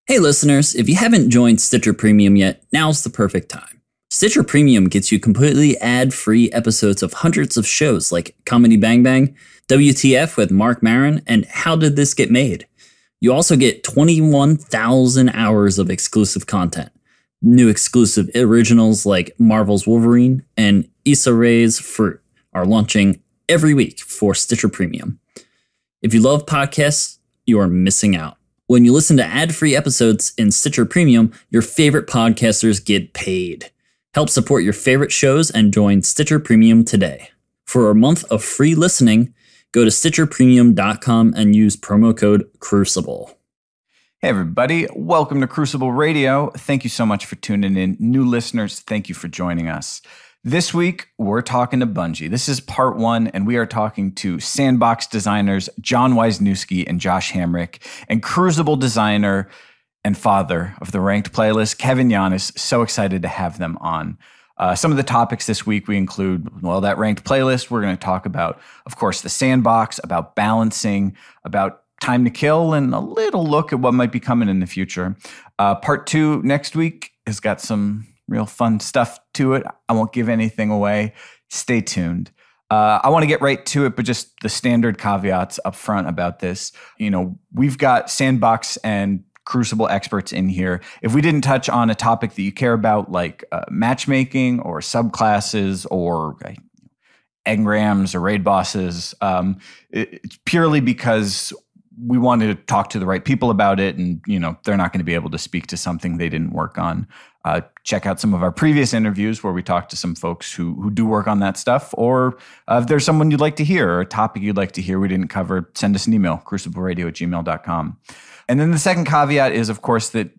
Hey listeners, if you haven't joined Stitcher Premium yet, now's the perfect time. Stitcher Premium gets you completely ad-free episodes of hundreds of shows like Comedy Bang Bang, WTF with Mark Maron, and How Did This Get Made? You also get 21,000 hours of exclusive content. New exclusive originals like Marvel's Wolverine and Issa Rae's Fruit are launching every week for Stitcher Premium. If you love podcasts, you are missing out. When you listen to ad-free episodes in Stitcher Premium, your favorite podcasters get paid. Help support your favorite shows and join Stitcher Premium today. For a month of free listening, go to StitcherPremium.com and use promo code Crucible. Hey everybody, welcome to Crucible Radio. Thank you so much for tuning in. New listeners, thank you for joining us. This week, we're talking to Bungie. This is part one, and we are talking to Sandbox designers John Wisniewski and Josh Hamrick, and Crucible designer and father of the ranked playlist, Kevin Yanis. So excited to have them on. Some of the topics this week we include, well, that ranked playlist. We're going to talk about, of course, the Sandbox, about balancing, about time to kill, and a little look at what might be coming in the future. Part two next week has got some real fun stuff to it. I won't give anything away. Stay tuned. I want to get right to it, but just the standard caveats up front about this. You know, we've got Sandbox and Crucible experts in here. If we didn't touch on a topic that you care about, like matchmaking or subclasses or engrams or raid bosses, it's purely because we wanted to talk to the right people about it, and they're not going to be able to speak to something they didn't work on. Check out some of our previous interviews where we talked to some folks who do work on that stuff, or if there's someone you'd like to hear or a topic you'd like to hear we didn't cover, send us an email, crucibleradio@gmail.com. And then the second caveat is, of course, that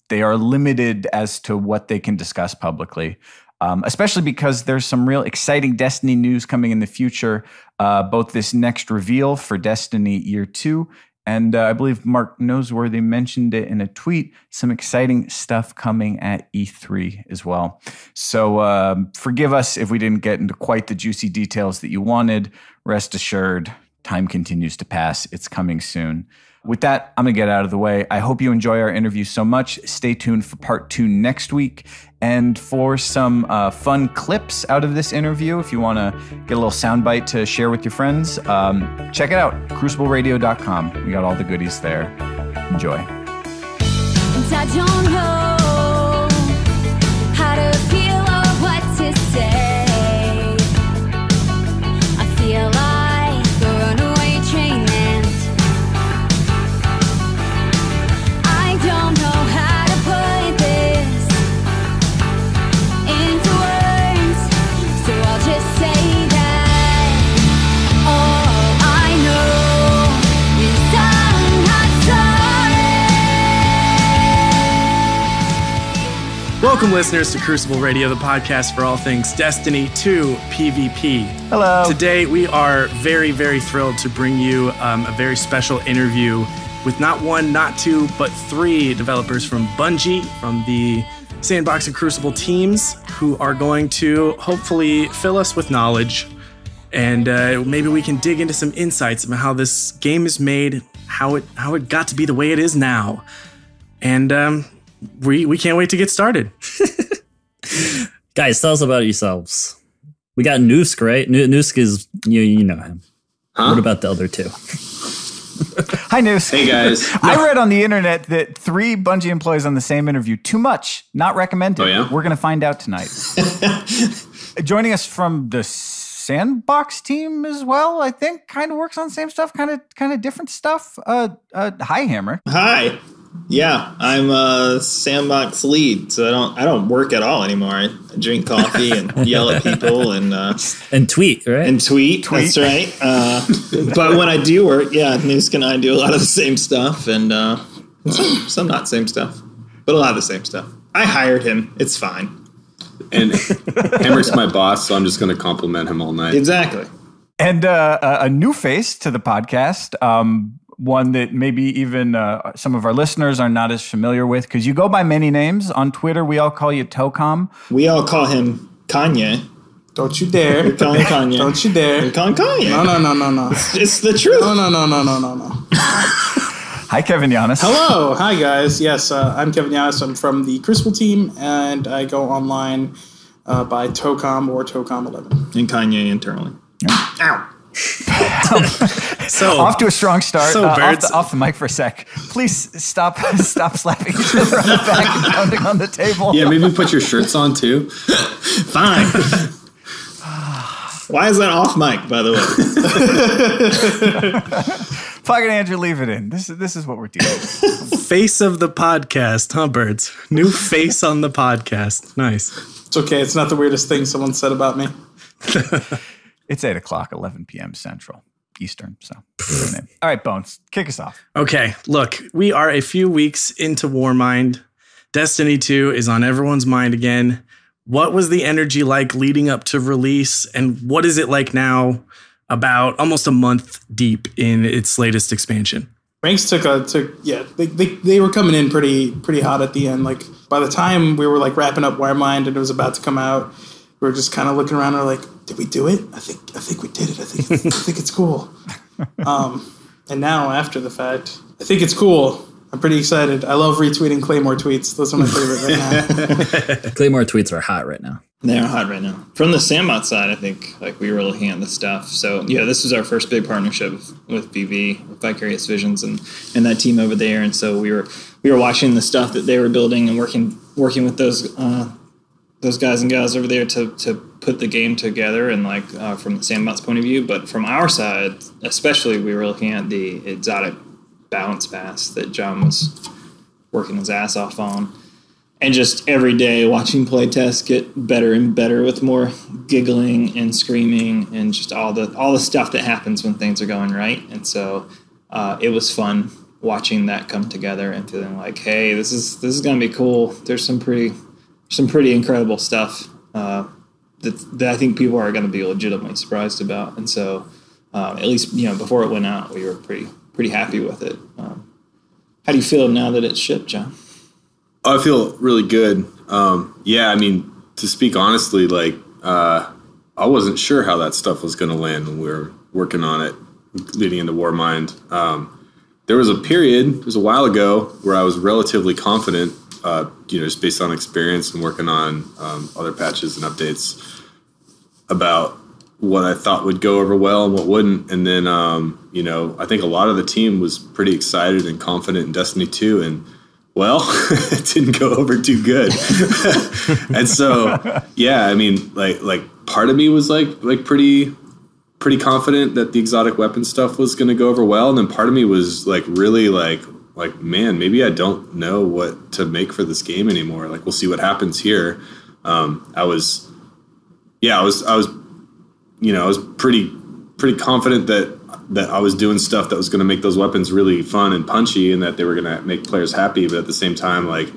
they are limited as to what they can discuss publicly, especially because there's some real exciting Destiny news coming in the future, both this next reveal for Destiny Year 2, and I believe Mark Noseworthy mentioned it in a tweet, some exciting stuff coming at E3 as well. So forgive us if we didn't get into quite the juicy details that you wanted. Rest assured, time continues to pass. It's coming soon. With that, I'm going to get out of the way. I hope you enjoy our interview so much. Stay tuned for part two next week. And for some fun clips out of this interview, if you want to get a little soundbite to share with your friends, check it out, crucibleradio.com. We got all the goodies there. Enjoy. And I don't know how to feel or what to say. I feel like a runaway train. I don't know how to put this into words, so I'll just say that all I know is I'm not sorry. Welcome, listeners, to Crucible Radio, the podcast for all things Destiny 2 PvP. Hello. Today, we are very, very thrilled to bring you a very special interview with not one, not two, but three developers from Bungie, from the Sandbox and Crucible teams, who are going to hopefully fill us with knowledge, and maybe we can dig into some insights about how this game is made, how it got to be the way it is now, and we can't wait to get started. Guys, tell us about yourselves. We got Noosk, right? Noosk is, you know him. Huh? What about the other two? Hi, Noosk. Hey, guys. I read on the internet that 3 Bungie employees on the same interview. Too much. Not recommended. Oh, yeah? We're going to find out tonight. Joining us from the Sandbox team as well, I think. Kind of works on the same stuff, kind of different stuff. Hi, Hammer. Hi. Yeah, I'm a Sandbox lead, so I don't work at all anymore. I drink coffee and yell at people and tweet, right? And tweet. That's right. But when I do work, Noosk and I do a lot of the same stuff, and some not same stuff, but a lot of the same stuff. I hired him. It's fine. And Hammer's my boss, so I'm just going to compliment him all night. Exactly. And a new face to the podcast. One that maybe even some of our listeners are not as familiar with, because you go by many names. On Twitter, we all call you Tocom. We all call him Kanye. Don't you dare. We're calling Kanye. Don't you dare. We're calling Kanye. No. It's the truth. No. Hi, Kevin Giannis. Hello. Hi, guys. Yes, I'm Kevin Giannis. I'm from the Crucible team, and I go online by Tocom or Tocom11. And Kanye internally. Ow. So Off to a strong start. So, Birds. Off the mic for a sec. Please stop slapping each other on the back and pounding on the table. Yeah, maybe put your shirts on too. Fine. Why is that off mic, by the way? Fucking Andrew, leave it in. This is what we're doing. face of the podcast, huh, Birds? New face on the podcast. Nice. It's okay. It's not the weirdest thing someone said about me. It's 8 o'clock, 11 p.m. Central, Eastern. So, all right, Bones, kick us off. Okay, look, we are a few weeks into Warmind. Destiny 2 is on everyone's mind again. What was the energy like leading up to release, and what is it like now, about almost a month deep in its latest expansion? Ranks they were coming in pretty hot at the end. Like by the time we were like wrapping up Warmind and it was about to come out, we were just kind of looking around and we're like, did we do it? I think we did it. I think it's cool. And now after the fact, I think it's cool. I'm pretty excited. I love retweeting Claymore tweets. Those are my favorite right now. Claymore tweets are hot right now. They are hot right now. From the Sandbot side, I think like we were looking at the stuff. So yeah, this is our first big partnership with BV, with Vicarious Visions, and that team over there. And so we were watching the stuff that they were building and working with those guys and gals over there to put the game together, and like from the Sandbot's point of view. But from our side, especially, we were looking at the exotic balance pass that John was working his ass off on. And just every day watching playtests get better and better with more giggling and screaming and just all the stuff that happens when things are going right. And so it was fun watching that come together and feeling like, hey, this is going to be cool. There's some pretty incredible stuff that I think people are going to be legitimately surprised about. And so at least before it went out, we were pretty happy with it. How do you feel now that it's shipped, John? I feel really good. Yeah, I mean, to speak honestly, like I wasn't sure how that stuff was going to land when we were working on it, leading into Warmind. There was a period, it was a while ago, where I was relatively confident, just based on experience and working on other patches and updates, about what I thought would go over well and what wouldn't. And then, I think a lot of the team was pretty excited and confident in Destiny 2, and well, it didn't go over too good. And so, yeah, I mean, like part of me was like pretty confident that the exotic weapon stuff was going to go over well. And then part of me was like really like, man, maybe I don't know what to make for this game anymore. Like, we'll see what happens here. I was pretty confident that I was doing stuff that was going to make those weapons really fun and punchy, and that they were going to make players happy. But at the same time, like,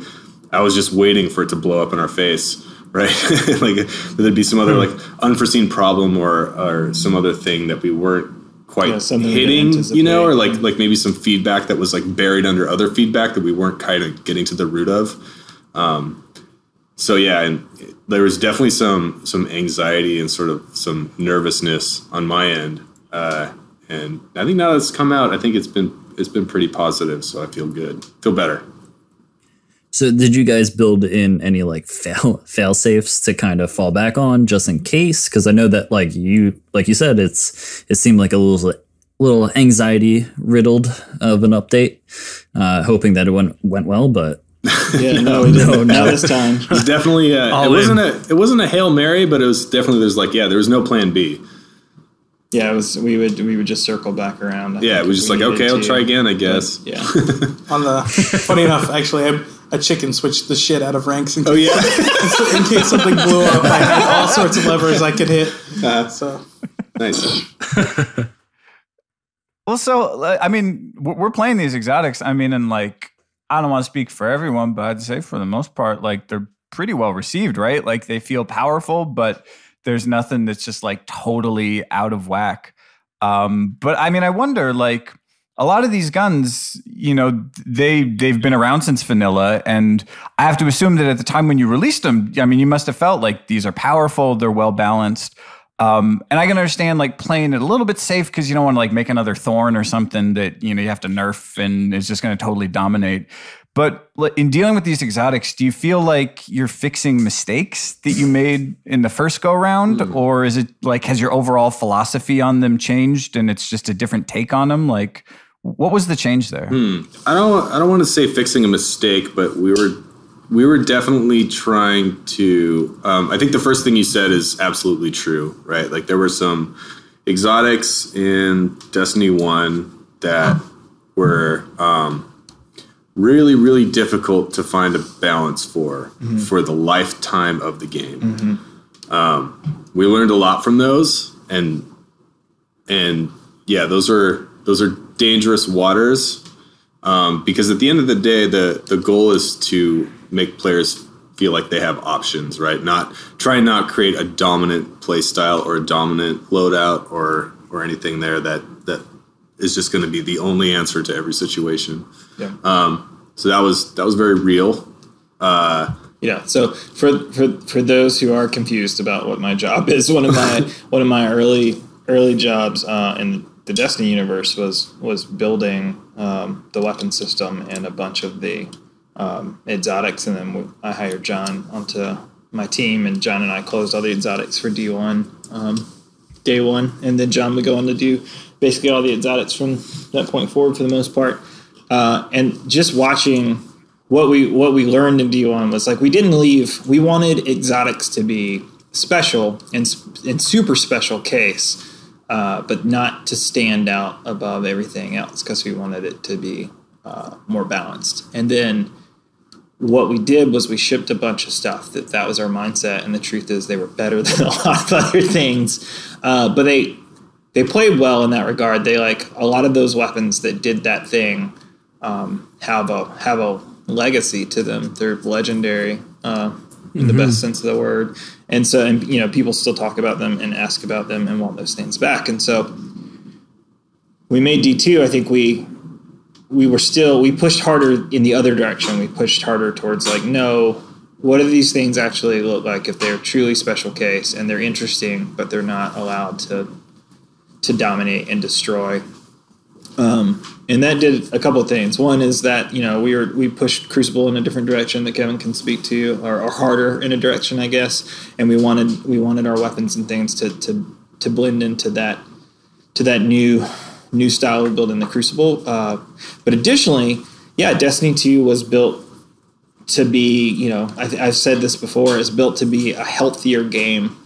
I was just waiting for it to blow up in our face, right? Like there'd be some other like unforeseen problem or some other thing that we weren't quite hitting, or like maybe some feedback that was like buried under other feedback that we weren't kind of getting to the root of. So yeah, and there was definitely some anxiety and sort of some nervousness on my end. And I think now that it's come out, I think it's been pretty positive. So I feel good, feel better. So did you guys build in any like fail safes to kind of fall back on just in case? Because I know that like you said, it seemed like a little anxiety riddled of an update, hoping that it went well, but yeah, no, we didn't. Not this time. It was definitely it wasn't a Hail Mary, but it was definitely there was no plan B. Yeah, it was. We would just circle back around. Yeah, it was just like, okay, I'll try again, I guess. But, yeah. Funny enough, actually, a chicken switched the shit out of ranks. In case something blew up, I had all sorts of levers I could hit. So nice. Well, so I mean, we're playing these exotics. I mean, and like, I don't want to speak for everyone, but I'd say for the most part, like, they're pretty well received, right? Like, they feel powerful, but there's nothing that's just like totally out of whack. But I mean, I wonder, like, a lot of these guns, they've been around since vanilla, and I have to assume that at the time when you released them, I mean, you must have felt like these are powerful, they're well balanced. And I can understand like playing it a little bit safe because you don't want to like make another Thorn or something that, you have to nerf and it's just going to totally dominate. But in dealing with these exotics, do you feel like you're fixing mistakes that you made in the first go round? Or is it like, has your overall philosophy on them changed and it's just a different take on them? Like, what was the change there? I don't want to say fixing a mistake, but we were definitely trying to, I think the first thing you said is absolutely true, right? Like there were some exotics in Destiny 1 that were really, really difficult to find a balance for the lifetime of the game. We learned a lot from those, and yeah, those are dangerous waters, because at the end of the day, the goal is to make players feel like they have options, right? Not create a dominant play style or a dominant loadout or anything there that is just going to be the only answer to every situation. Yeah. So that was very real. Yeah. So for those who are confused about what my job is, one of my early jobs in the Destiny universe was building the weapon system and a bunch of the exotics, and then I hired John onto my team, and John and I closed all the exotics for D1 day one, and then John would go on to do basically all the exotics from that point forward for the most part. And just watching what we learned in D1 was like we didn't leave. We wanted exotics to be special and super special case, but not to stand out above everything else because we wanted it to be more balanced. And then what we did was we shipped a bunch of stuff that was our mindset, and the truth is they were better than a lot of other things, but they played well in that regard. They like a lot of those weapons that did that thing have a legacy to them. They're legendary in the best sense of the word, and so people still talk about them and ask about them and want those things back. And so we made D2. I think we pushed harder in the other direction. We pushed harder towards like, no, what do these things actually look like if they're truly special case and they're interesting, but they're not allowed to dominate and destroy. And that did a couple of things. One is that, we pushed Crucible in a different direction that Kevin can speak to, or harder in a direction, I guess. And we wanted our weapons and things to blend into that new style we built in the Crucible. But additionally, Destiny 2 was built to be, I've said this before, is built to be a healthier game,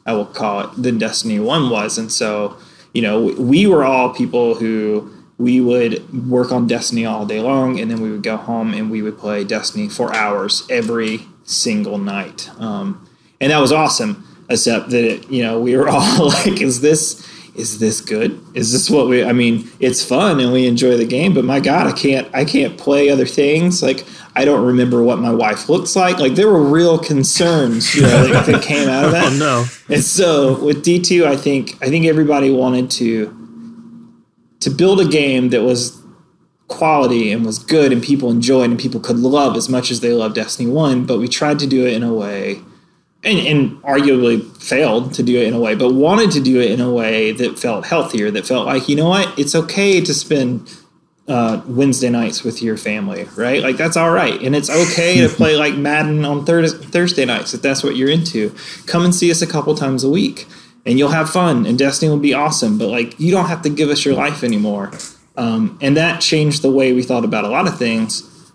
I will call it, than Destiny 1 was. And so, we were all people who we would work on Destiny all day long, and then we would go home and we would play Destiny for hours every single night. And that was awesome, except that, we were all like, is this good? Is this what it's fun and we enjoy the game, but my God, I can't play other things. Like, I don't remember what my wife looks like. Like, there were real concerns, that came out of that. Oh no. And so with D2, I think everybody wanted to build a game that was quality and was good and people enjoyed and people could love as much as they loved Destiny 1, but we tried to do it in a way and arguably failed to do it in a way, but wanted to do it in a way that felt healthier, that felt like, it's okay to spend Wednesday nights with your family, right? Like, that's all right. And it's okay to play like Madden on Thursday nights if that's what you're into. Come and see us a couple times a week and you'll have fun and Destiny will be awesome, but like, you don't have to give us your life anymore. And that changed the way we thought about a lot of things,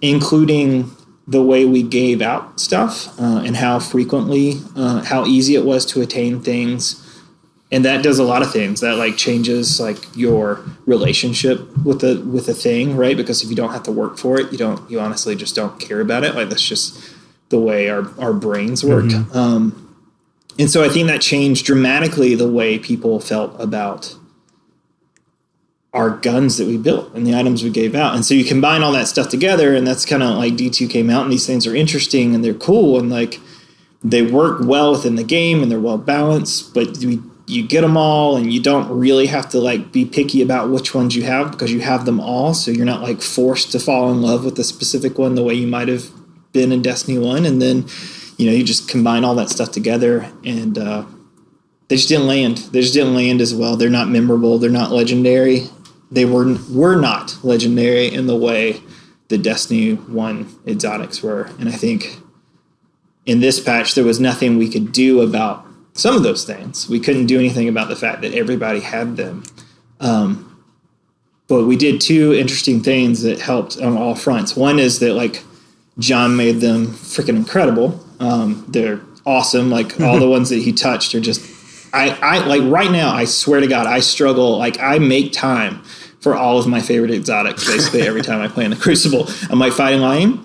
including the way we gave out stuff and how frequently, how easy it was to attain things. And that does a lot of things. That like changes like your relationship with the thing, right? Because if you don't have to work for it, you honestly just don't care about it. Like, that's just the way our brains work. Mm-hmm. And so I think that changed dramatically the way people felt about our guns that we built and the items we gave out. And so you combine all that stuff together, and that's kind of like D2 came out, and these things are interesting and they're cool and like they work well within the game and they're well balanced, but you get them all and you don't really have to like be picky about which ones you have because you have them all. So you're not like forced to fall in love with a specific one the way you might have been in Destiny 1. And then, you just combine all that stuff together and they just didn't land. They just didn't land as well. They're not memorable. They're not legendary. They were not legendary in the way the Destiny 1 exotics were. And I think in this patch, there was nothing we could do about some of those things. We couldn't do anything about the fact that everybody had them. But we did two interesting things that helped on all fronts. One is that, like, John made them freaking incredible. They're awesome. Like, all the ones that he touched are just... I like, right now, I swear to God, I struggle. Like, I make time for all of my favorite exotics basically every time I play in the Crucible. I'm like, Fighting Lion,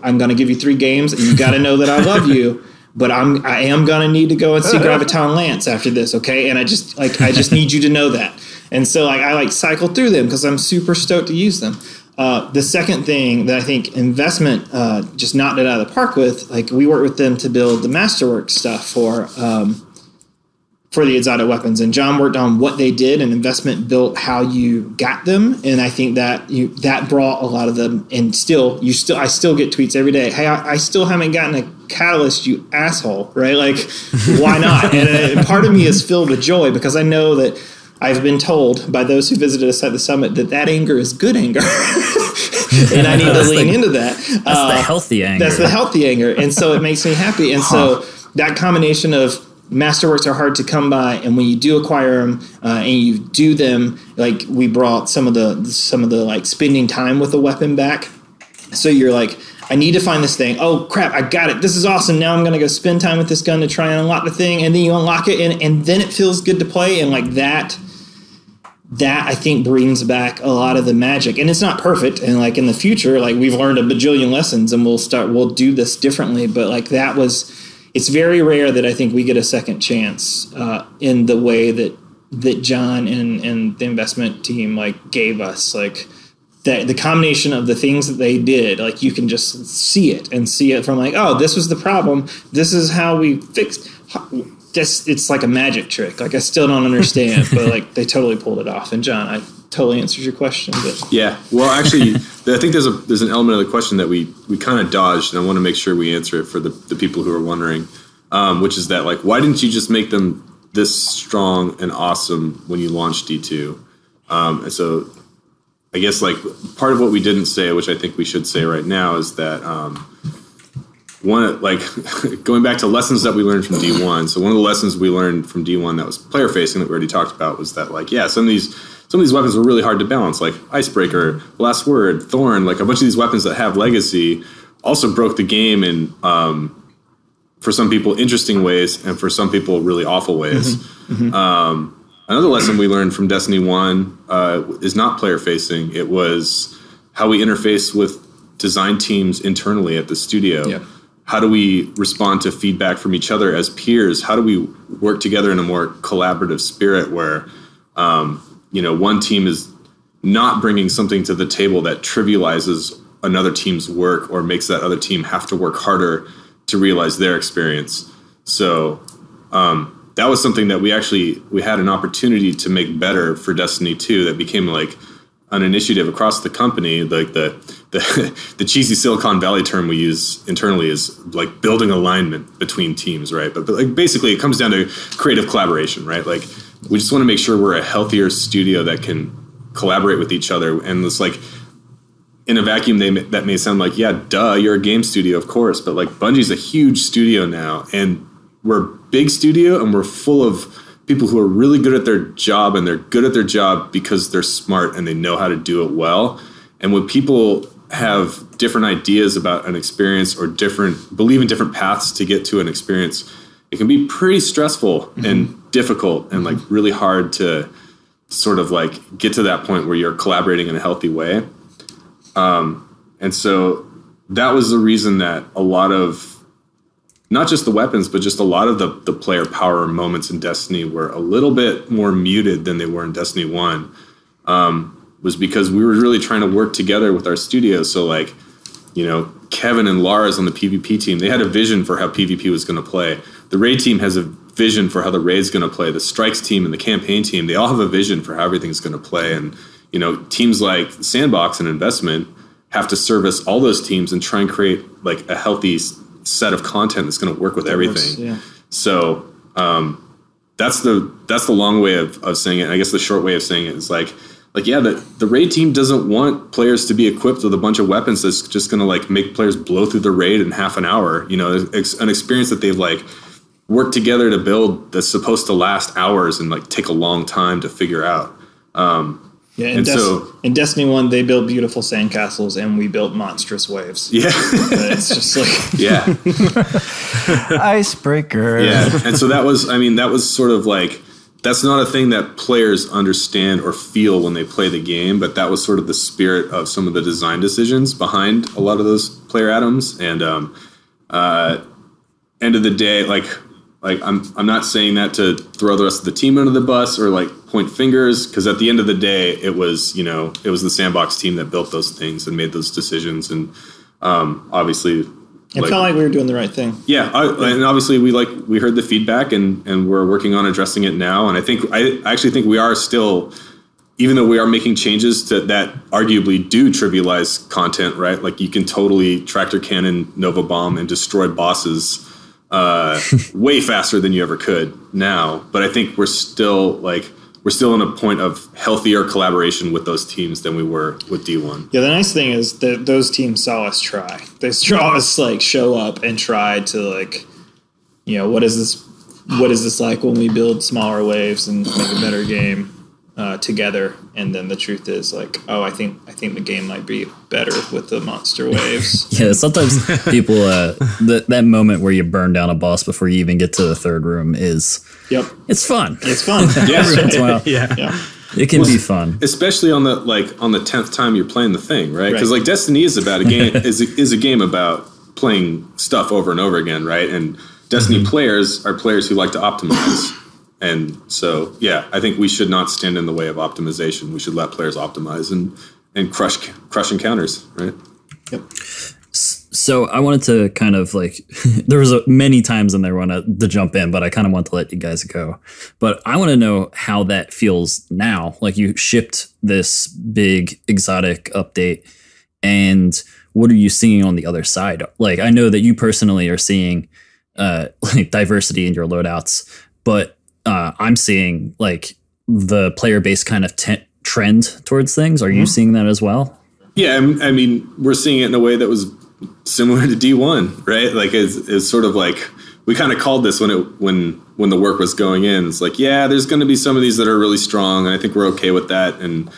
I'm going to give you 3 games, and you got to know that I love you. But I am going to need to go and see Graviton Lance after this, okay? And I just need you to know that. And so, like, I cycle through them because I'm super stoked to use them. The second thing that I think Investment just knocked it out of the park with, like, we worked with them to build the Masterwork stuff for the exotic weapons, and John worked on what they did, and Investment built how you got them. And I think that that brought a lot of them. And I still get tweets every day. Hey, I still haven't gotten a catalyst, you asshole, right? Like, why not? And part of me is filled with joy because I know that I've been told by those who visited us at the summit that anger is good anger. And I need to lean into that. That's the healthy anger. That's the healthy anger. And so it makes me happy. And so that combination of Masterworks are hard to come by, and when you do acquire them and you do them, like, we brought some of the like spending time with the weapon back. So you're like, I need to find this thing. Oh crap, I got it. This is awesome. Now I'm gonna go spend time with this gun to try and unlock the thing, and then you unlock it, and then it feels good to play, and like that I think brings back a lot of the magic. And it's not perfect, and like in the future, like, we've learned a bajillion lessons, and we'll do this differently. But like, it's very rare that I think we get a second chance in the way that John and the Investment team like gave us. Like, the combination of the things that they did, like, you can just see it from like, oh, this was the problem. This is how we fixed. It's like a magic trick. Like, I still don't understand, but like, they totally pulled it off. And John, I totally answered your question. But yeah, well, actually, I think there's an element of the question that we kind of dodged, and I want to make sure we answer it for the people who are wondering, which is that, like, why didn't you just make them this strong and awesome when you launched D2? And so I guess, like, part of what we didn't say, which I think we should say right now, is that one, like, going back to lessons that we learned from D1. So one of the lessons we learned from D1 that was player facing that we already talked about was that, like, yeah, some of these weapons were really hard to balance, like Icebreaker, Last Word, Thorn, like a bunch of these weapons that have legacy also broke the game in, for some people, interesting ways, and for some people, really awful ways. Another lesson we learned from Destiny 1 is not player facing. It was how we interface with design teams internally at the studio. Yep. How do we respond to feedback from each other as peers? How do we work together in a more collaborative spirit where, one team is not bringing something to the table that trivializes another team's work or makes that other team have to work harder to realize their experience. So that was something that we had an opportunity to make better for Destiny 2 that became like an initiative across the company. Like the cheesy Silicon Valley term we use internally is like building alignment between teams, right? But like basically it comes down to creative collaboration, right? Like we just want to make sure we're a healthier studio that can collaborate with each other. And it's like in a vacuum, that may sound like, yeah, duh, you're a game studio, of course. But like Bungie's a huge studio now, and we're a big studio, and we're full of people who are really good at their job, and they're good at their job because they're smart and they know how to do it well. And when people have different ideas about an experience or believe in different paths to get to an experience, it can be pretty stressful and difficult and like really hard to sort of like get to that point where you're collaborating in a healthy way. And so that was the reason that a lot of, not just the weapons, but just a lot of the player power moments in Destiny were a little bit more muted than they were in Destiny 1, was because we were really trying to work together with our studio. So like, Kevin and Lars on the PvP team, they had a vision for how PvP was going to play. The raid team has a vision for how the raid's going to play. The strikes team and the campaign team, they all have a vision for how everything's going to play. And, teams like Sandbox and Investment have to service all those teams and try and create like a healthy set of content that's going to work with everything. So that's the long way of saying it. And I guess the short way of saying it is like yeah, the raid team doesn't want players to be equipped with a bunch of weapons that's just going to like make players blow through the raid in half an hour. You know, it's an experience that they've like worked together to build that's supposed to last hours and like take a long time to figure out. In Destiny 1, they built beautiful sandcastles and we built monstrous waves. Yeah. It's just like... Yeah. Icebreaker. Yeah. And so that was sort of like, that's not a thing that players understand or feel when they play the game, but that was sort of the spirit of some of the design decisions behind a lot of those player atoms. And end of the day, like I'm not saying that to throw the rest of the team under the bus or like point fingers, because at the end of the day, it was the Sandbox team that built those things and made those decisions, and obviously. It felt like we were doing the right thing. Yeah, and obviously we heard the feedback and we're working on addressing it now. And I actually think we are still, even though we are making changes that arguably do trivialize content, right? Like you can totally tractor cannon Nova Bomb and destroy bosses way faster than you ever could now. But I think we're still in a point of healthier collaboration with those teams than we were with D1. Yeah, the nice thing is that those teams saw us try. They saw us like show up and try to like, you know, what is this like when we build smaller waves and make a better game together? And then the truth is like, oh, I think the game might be better with the monster waves. Yeah, sometimes people that moment where you burn down a boss before you even get to the third room is. Yep. It's fun. It's fun. Every once in a while. Yeah. It can be fun. Especially on the 10th time you're playing the thing, right? Because like Destiny is about a game is a game about playing stuff over and over again, right? And Destiny players are players who like to optimize. And so, yeah, I think we should not stand in the way of optimization. We should let players optimize and crush encounters, right? Yep. So I wanted to kind of like, there was many times in there I wanted to jump in, but I kind of want to let you guys go. But I want to know how that feels now. Like you shipped this big exotic update, and what are you seeing on the other side? Like I know that you personally are seeing like diversity in your loadouts, but I'm seeing like the player base kind of trend towards things. Are you seeing that as well? Yeah, I mean, we're seeing it in a way that was similar to D1, right? Like it's sort of like we kind of called this when the work was going in. It's like, yeah, there's going to be some of these that are really strong, and I think we're okay with that. And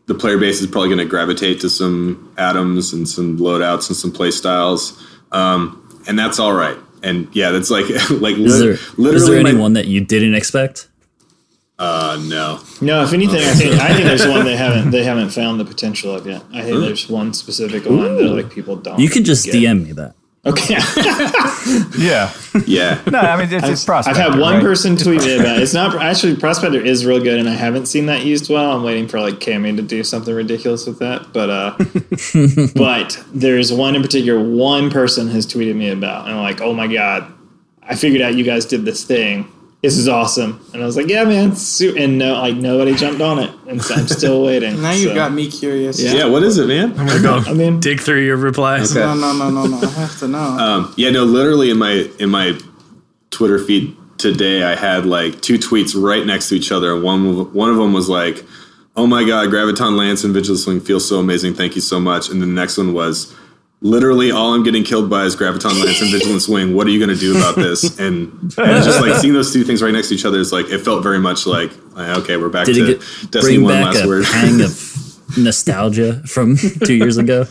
the player base is probably going to gravitate to some atoms and some loadouts and some play styles, and that's all right. And yeah, that's like literally. Is there anyone that you didn't expect? No. No, if anything, I think there's one they haven't found the potential of yet. I think there's one specific one that like people don't. You can just DM me that. Okay. Yeah. No, I mean it's Prospector. I've had one right? person tweet me about it. It's not actually Prospector is real good, and I haven't seen that used well. I'm waiting for like Cammy to do something ridiculous with that, but there's one in particular. One person has tweeted me about, and I'm like, oh my god, I figured out you guys did this thing. This is awesome. And I was like, yeah, man. And nobody jumped on it. And so I'm still waiting. Now you got me curious. Yeah, what is it, man? I'm going to go dig through your replies. Okay. No. I have to know. Literally in my Twitter feed today, I had like two tweets right next to each other. One of them was like, oh my God, Graviton Lance and Vigilance Swing feels so amazing. Thank you so much. And the next one was, literally all I'm getting killed by is Graviton Lance and Vigilance Wing. What are you going to do about this? And just like seeing those two things right next to each other is like, it felt very much like, okay, we're back to Destiny 1 last word. Pang of nostalgia from 2 years ago.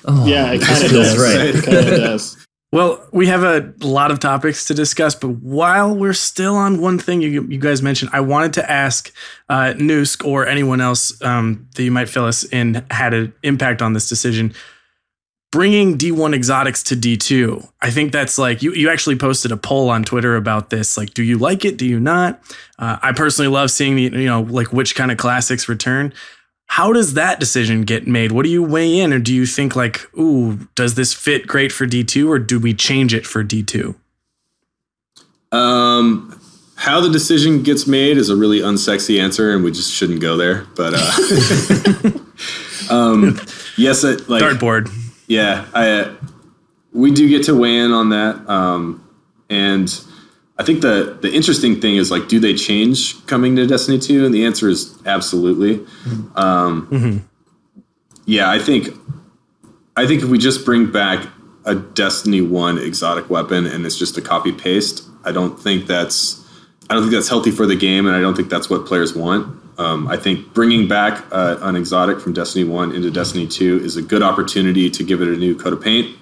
Oh, yeah, it kind of does. Right. It kind of does. Well, we have a lot of topics to discuss, but while we're still on one thing you guys mentioned, I wanted to ask Noosk or anyone else that you might fill us in had an impact on this decision. Bringing D1 exotics to D2, I think that's like, you actually posted a poll on Twitter about this. Like, do you like it? Do you not? I personally love seeing like which kind of classics return. How does that decision get made? What do you weigh in? Or do you think like, ooh, does this fit great for D2 or do we change it for D2? How the decision gets made is a really unsexy answer and we just shouldn't go there. But yes, like dartboard. Yeah, we do get to weigh in on that, and I think the interesting thing is like, do they change coming to Destiny 2? And the answer is absolutely. Yeah, I think if we just bring back a Destiny 1 exotic weapon and it's just a copy paste, I don't think that's healthy for the game, and I don't think that's what players want. I think bringing back an exotic from Destiny 1 into Destiny 2 is a good opportunity to give it a new coat of paint,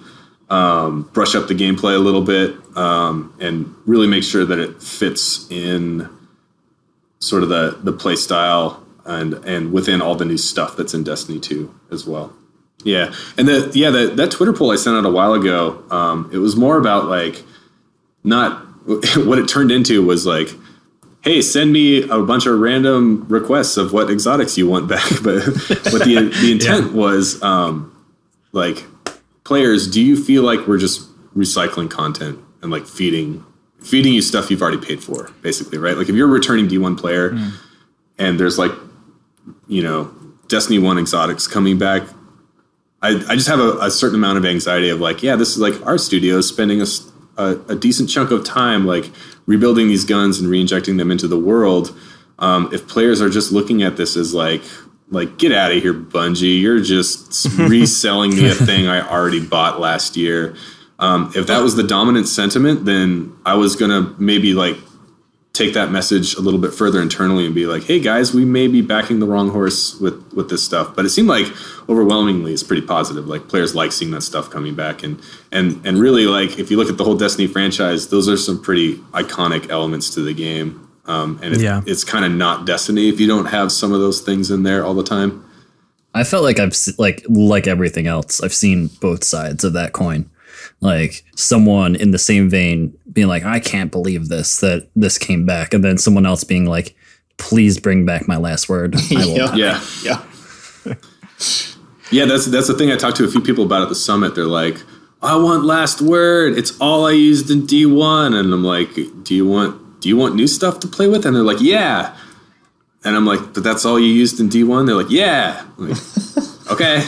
brush up the gameplay a little bit, and really make sure that it fits in sort of the play style and within all the new stuff that's in Destiny 2 as well. Yeah. And that Twitter poll I sent out a while ago, it was more about like not what it turned into was like, hey, send me a bunch of random requests of what exotics you want back. But the intent was like, players, do you feel like we're just recycling content and like feeding you stuff you've already paid for, basically, right? Like if you're a returning D1 player and there's like, you know, Destiny 1 exotics coming back, I just have a certain amount of anxiety of like, yeah, this is like our studio spending a decent chunk of time like rebuilding these guns and re-injecting them into the world. If players are just looking at this as like get out of here, Bungie, you're just reselling me a thing I already bought last year. If that was the dominant sentiment, then I was gonna maybe like take that message a little bit further internally and be like, hey guys, we may be backing the wrong horse with this stuff. But it seemed like overwhelmingly it's pretty positive. Like players like seeing that stuff coming back, and really like if you look at the whole Destiny franchise, those are some pretty iconic elements to the game. It's kind of not Destiny if you don't have some of those things in there all the time. I felt like like everything else, I've seen both sides of that coin. Like someone in the same vein being like, I can't believe that this came back. And then someone else being like, please bring back my last word. I will. Yeah. Yeah, that's the thing. I talked to a few people about at the summit. They're like, I want last word. It's all I used in D1. And I'm like, do you want new stuff to play with? And they're like, yeah. And I'm like, but that's all you used in D1? They're like, yeah. I'm like, okay.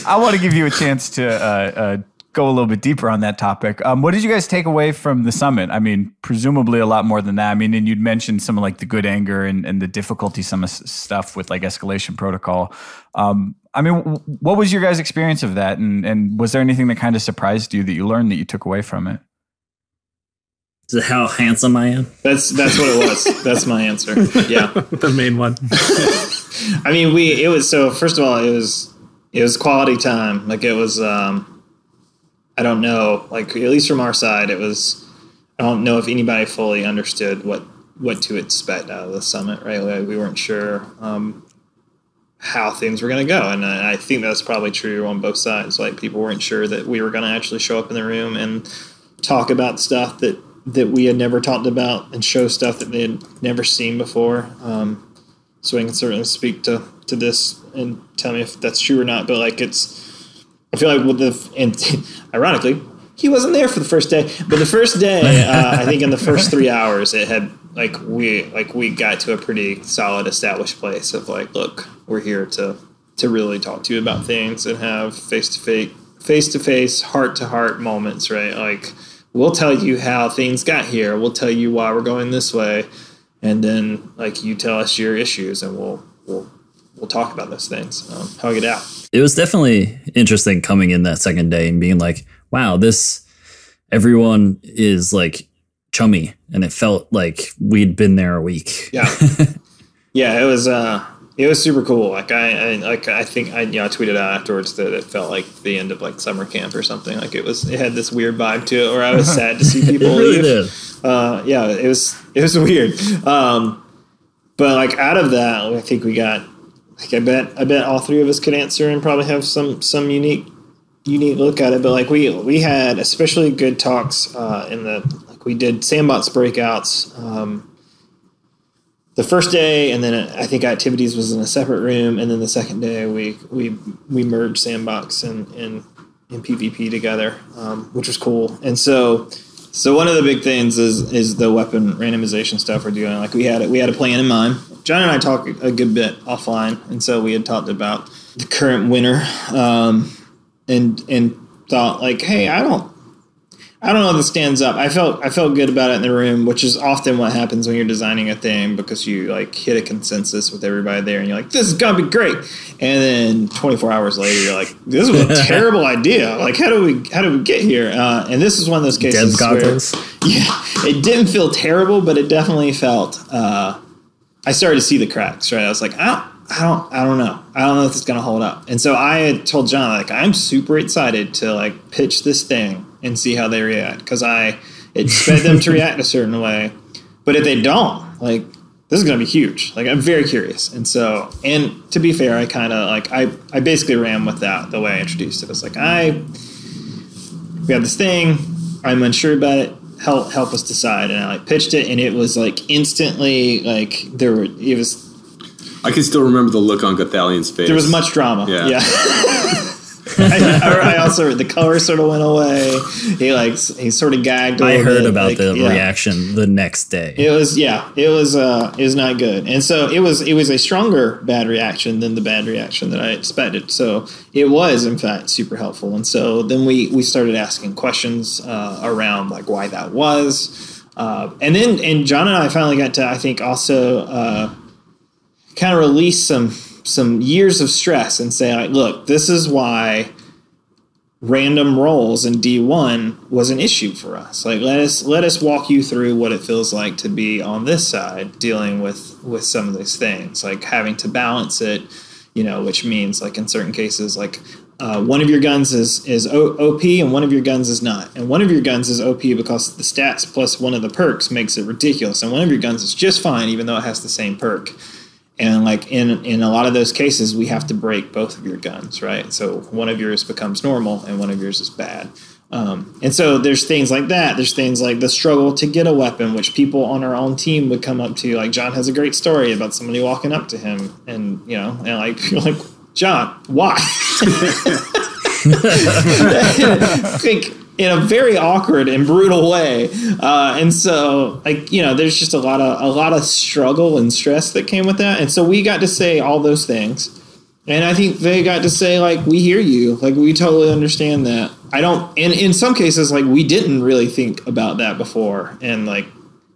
I want to give you a chance to go a little bit deeper on that topic. What did you guys take away from the summit? I mean, presumably a lot more than that. I mean, and you'd mentioned some of like the good anger and the difficulty, some of stuff with like escalation protocol. I mean, what was your guys' experience of that? And was there anything that kind of surprised you that you learned that you took away from it? Is it how handsome I am? That's what it was. That's my answer. Yeah. The main one. I mean, first of all, it was quality time. Like it was, I don't know, like at least from our side, it was, I don't know if anybody fully understood what to expect out of the summit, right? Like we weren't sure how things were going to go. And I think that's probably true on both sides. Like people weren't sure that we were going to actually show up in the room and talk about stuff that we had never talked about and show stuff that they had never seen before. So I can certainly speak to this and tell me if that's true or not. But like I feel like ironically, he wasn't there for the first day. But the first day, I think in the first 3 hours, it had we got to a pretty solid established place of like, look, we're here to really talk to you about things and have face to face, heart to heart moments, right? Like we'll tell you how things got here. We'll tell you why we're going this way, and then like you tell us your issues, and we'll talk about those things, hug it out. It was definitely interesting coming in that second day and being like, wow, everyone is like chummy, and it felt like we'd been there a week. Yeah, yeah, it was super cool. Like I think I tweeted out afterwards that it felt like the end of like summer camp or something. Like it had this weird vibe to it, where I was sad to see people it really leave. Did. Yeah, it was weird. But like out of that, I think we got like I bet all three of us could answer and probably have some unique look at it. But like we had especially good talks we did sandbox breakouts. The first day, and then I think activities was in a separate room, and then the second day we merged sandbox and PvP together, which was cool. And so one of the big things is the weapon randomization stuff we're doing. Like we had a plan in mind. John and I talked a good bit offline, and so we had talked about the current winter, and thought like, hey, I don't know if this stands up. I felt good about it in the room, which is often what happens when you're designing a thing, because you like hit a consensus with everybody there and you're like, this is gonna be great. And then 24 hours later you're like, this was a terrible idea. Like how do we get here? And this is one of those cases where, it didn't feel terrible, but it definitely felt I started to see the cracks, right? I was like, I don't know. I don't know if it's gonna hold up. And so I had told John, like, I'm super excited to like pitch this thing and see how they react, because I expect them to react a certain way. But if they don't, like, this is going to be huge. Like, I'm very curious. And so, and to be fair, I kind of like, I basically ran with that the way I introduced it. It's like, we have this thing, I'm unsure about it, help us decide. And I like pitched it, and it was like instantly like I can still remember the look on Gathalion's face. There was much drama. Yeah. I also, the color sort of went away. He sort of gagged. I heard about the reaction the next day. It was not good. And so it was a stronger bad reaction than the bad reaction that I expected. So it was in fact super helpful. And so then we started asking questions around like why that was. And John and I finally got to, I think, also kind of release some years of stress and say, like, look, this is why random rolls in D1 was an issue for us. Like, let us walk you through what it feels like to be on this side dealing with some of these things, like having to balance it, which means like in certain cases, like one of your guns is OP and one of your guns is not. And one of your guns is OP because the stats plus one of the perks makes it ridiculous. And one of your guns is just fine, even though it has the same perk. And like in a lot of those cases, we have to break both of your guns, right? So one of yours becomes normal and one of yours is bad. And so there's things like that. There's things like the struggle to get a weapon, which people on our own team would come up to. Like John has a great story about somebody walking up to him and, and like, you're like, John, why? Like, in a very awkward and brutal way. And so, like, there's just a lot of struggle and stress that came with that. And so we got to say all those things. And I think they got to say, like, we hear you. Like, we totally understand that. And in some cases, like, we didn't really think about that before. And, like,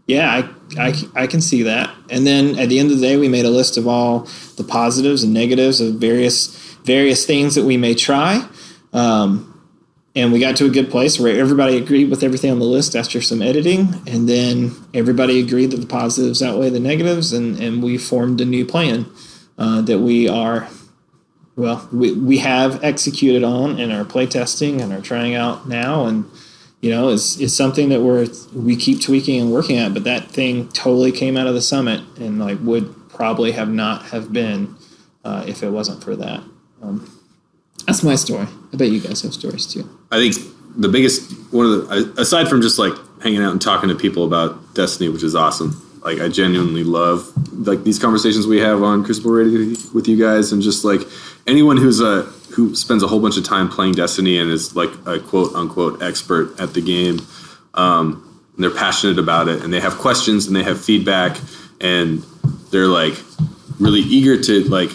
yeah, I can see that. And then at the end of the day, we made a list of all the positives and negatives of various things that we may try. And we got to a good place where everybody agreed with everything on the list after some editing. And then everybody agreed that the positives outweigh the negatives. And we formed a new plan that we have executed on and are playtesting and are trying out now. And, it's something that we keep tweaking and working at. But that thing totally came out of the summit and like would probably not have been if it wasn't for that. That's my story. I bet you guys have stories too. I think the biggest aside from just like hanging out and talking to people about Destiny, which is awesome. Like I genuinely love like these conversations we have on Crucible Radio with you guys, and just like anyone who spends a whole bunch of time playing Destiny and is like a quote unquote expert at the game. And they're passionate about it, and they have questions and they have feedback, and they're like really eager to like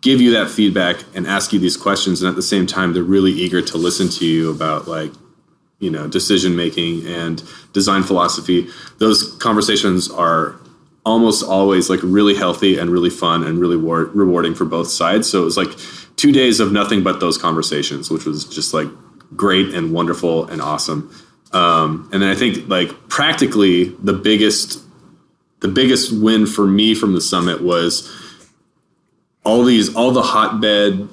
give you that feedback and ask you these questions. And at the same time, they're really eager to listen to you about like, decision making and design philosophy. Those conversations are almost always like really healthy and really fun and really rewarding for both sides. So it was like 2 days of nothing but those conversations, which was just like great and wonderful and awesome. And then I think like practically the biggest win for me from the summit was all the hotbed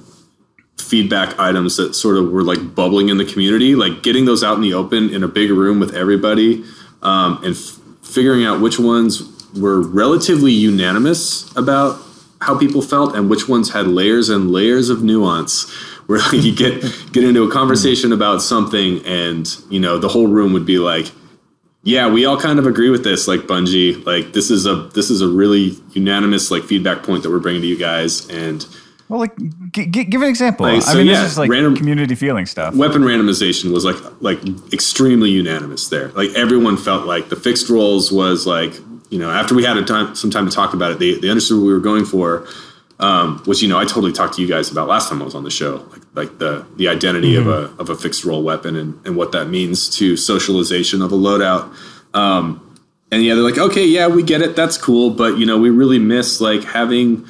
feedback items that sort of were like bubbling in the community, like getting those out in the open in a big room with everybody, and figuring out which ones were relatively unanimous about how people felt and which ones had layers and layers of nuance, where like you get into a conversation about something and, the whole room would be like, yeah, we all kind of agree with this, like Bungie, like this is a really unanimous like feedback point that we're bringing to you guys. And well, like give an example. Like, this is like random community feeling stuff. Weapon randomization was like extremely unanimous there. Like everyone felt like the fixed rolls was like, after we had some time to talk about it, they understood what we were going for. which I totally talked to you guys about last time I was on the show, like the identity of a fixed role weapon and what that means to socialization of a loadout. And yeah, they're like, okay, yeah, we get it, that's cool, but we really miss like having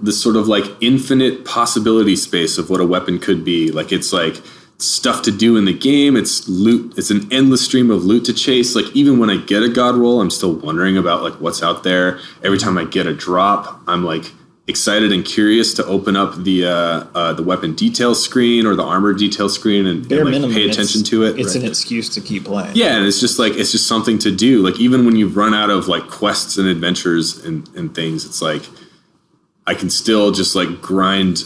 this sort of like infinite possibility space of what a weapon could be. Like it's like stuff to do in the game. It's loot. It's an endless stream of loot to chase. Like even when I get a god roll, I'm still wondering about like what's out there. Every time I get a drop, I'm like excited and curious to open up the weapon detail screen or the armor detail screen and like pay attention to it. It's an excuse to keep playing. Yeah, and it's just something to do. Like even when you've run out of like quests and adventures and things, it's like I can still just like grind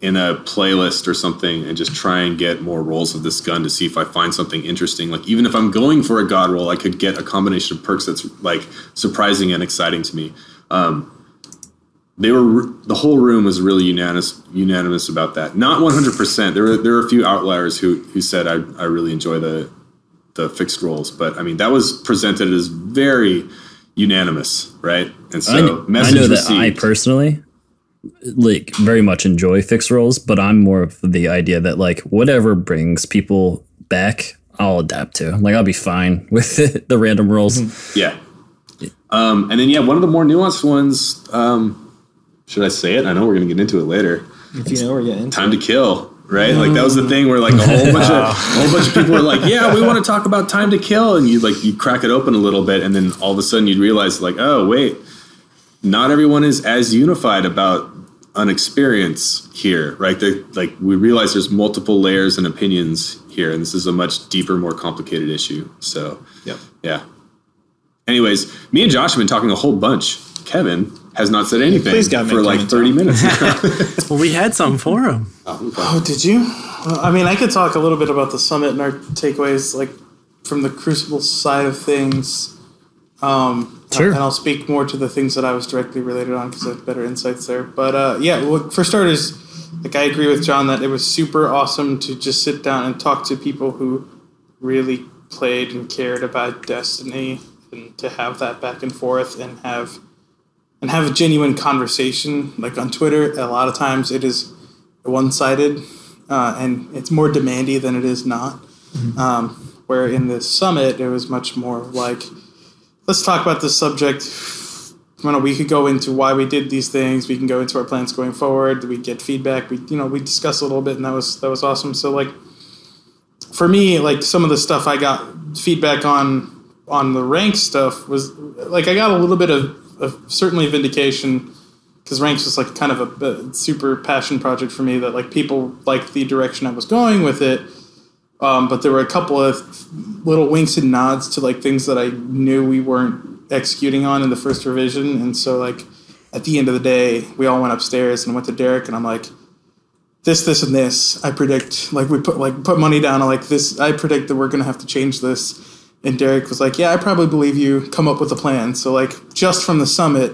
in a playlist or something and just try and get more rolls of this gun to see if I find something interesting. Like even if I'm going for a god roll, I could get a combination of perks that's like surprising and exciting to me. The whole room was really unanimous about that. Not 100%. There were a few outliers who said I really enjoy the fixed rolls, but I mean that was presented as very unanimous, right? And so I know that I personally like very much enjoy fixed rolls, but I'm more of the idea that like whatever brings people back, I'll adapt to. Like I'll be fine with the random rolls. Yeah. And then one of the more nuanced ones. Should I say it? I know we're going to get into it later. If you know, we're getting into Time to Kill, right? Like that was the thing where like a whole bunch of people were like, "Yeah, we want to talk about Time to Kill," and you crack it open a little bit, and then all of a sudden you'd realize like, "Oh, wait, not everyone is as unified about an experience here, right?" Like we realize there's multiple layers and opinions here, and this is a much deeper, more complicated issue. So, yeah. Anyways, me and Josh have been talking a whole bunch. Kevin has not said anything for like 30 minutes now. Well, we had some for him. Oh, did you? Well, I mean, I could talk a little bit about the summit and our takeaways, like from the Crucible side of things. Sure. And I'll speak more to the things that I was directly related on because I have better insights there. But well, for starters, like I agree with John that it was super awesome to just sit down and talk to people who really played and cared about Destiny, and to have that back and forth and have a genuine conversation. Like on Twitter, a lot of times it is one-sided and it's more demandy than it is not. Where in this summit, it was much more like, let's talk about this subject. We could go into why we did these things. We can go into our plans going forward. We get feedback. We discuss a little bit, and that was awesome. So like for me, like some of the stuff I got feedback on the rank stuff was like I got a little bit of certainly vindication because ranks was like kind of a super passion project for me that like people liked the direction I was going with it. But there were a couple of little winks and nods to like things that I knew we weren't executing on in the first revision. And so like at the end of the day, we all went upstairs and went to Derek and I'm like, this and this, I predict, like we put money down on like this. I predict that we're going to have to change this. And Derek was like, yeah, I probably believe you. Come up with a plan. So like just from the summit,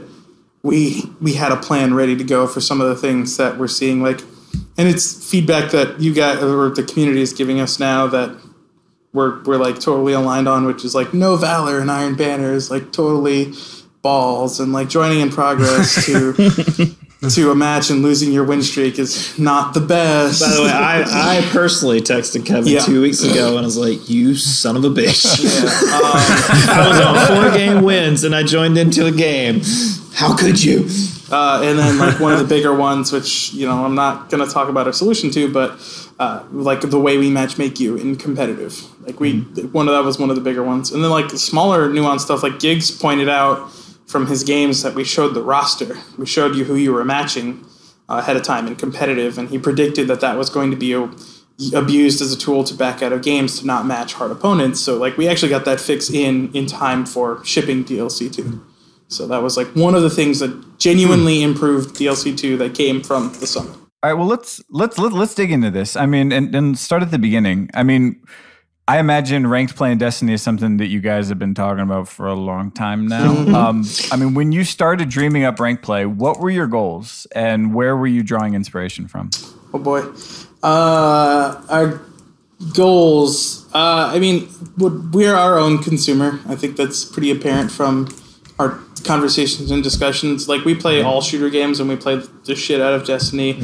we had a plan ready to go for some of the things that we're seeing. Like, and it's feedback that you got or the community is giving us now that we're like totally aligned on, which is like no Valor and Iron Banner is like totally balls, and like joining in progress to a match and losing your win streak is not the best. By the way, I personally texted Kevin 2 weeks ago and I was like, you son of a bitch. I was on 4-game wins and I joined into a game. How could you? And then like one of the bigger ones, which, I'm not going to talk about a solution to, but like the way we matchmake you in competitive. Like that was one of the bigger ones. And then like the smaller nuanced stuff, like Giggs pointed out from his games that we showed the roster. We showed you who you were matching ahead of time in competitive, and he predicted that was going to be abused as a tool to back out of games to not match hard opponents. So like we actually got that fix in time for shipping DLC 2. So that was like one of the things that genuinely improved DLC 2 that came from the summit. All right, well let's dig into this. I mean, and start at the beginning. I mean, I imagine ranked play in Destiny is something that you guys have been talking about for a long time now. I mean, when you started dreaming up ranked play, what were your goals and where were you drawing inspiration from? Oh boy. Our goals, I mean, we're our own consumer. I think that's pretty apparent from our conversations and discussions. Like we play all shooter games and we play the shit out of Destiny,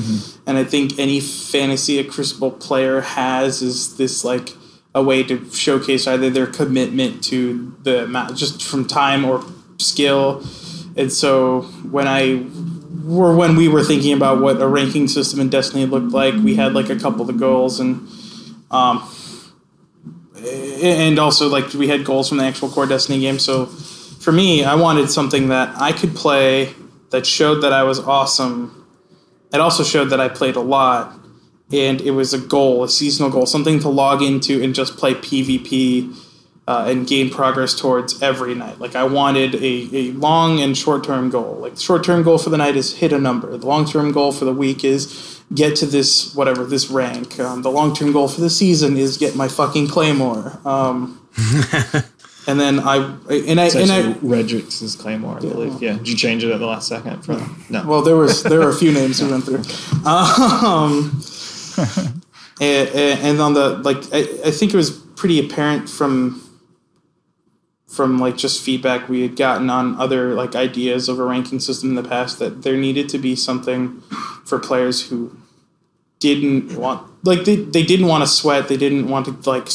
and I think any fantasy a Crucible player has is this like a way to showcase either their commitment to the just from time or skill. And so when we were thinking about what a ranking system in Destiny looked like, we had like a couple of goals, and also like we had goals from the actual core Destiny game. So for me, I wanted something that I could play that showed that I was awesome. It also showed that I played a lot, and it was a seasonal goal, something to log into and just play PvP and gain progress towards every night. Like I wanted a long and short-term goal. Like the short-term goal for the night is hit a number. The long-term goal for the week is get to this rank. The long-term goal for the season is get my fucking Claymore. And then Redrix's Claymore, I believe. Yeah. Did you change it at the last second? No. Well, there were a few names we went through. And on the I think it was pretty apparent from like just feedback we had gotten on other like ideas of a ranking system in the past that there needed to be something for players who didn't want they didn't want to sweat, they didn't want to like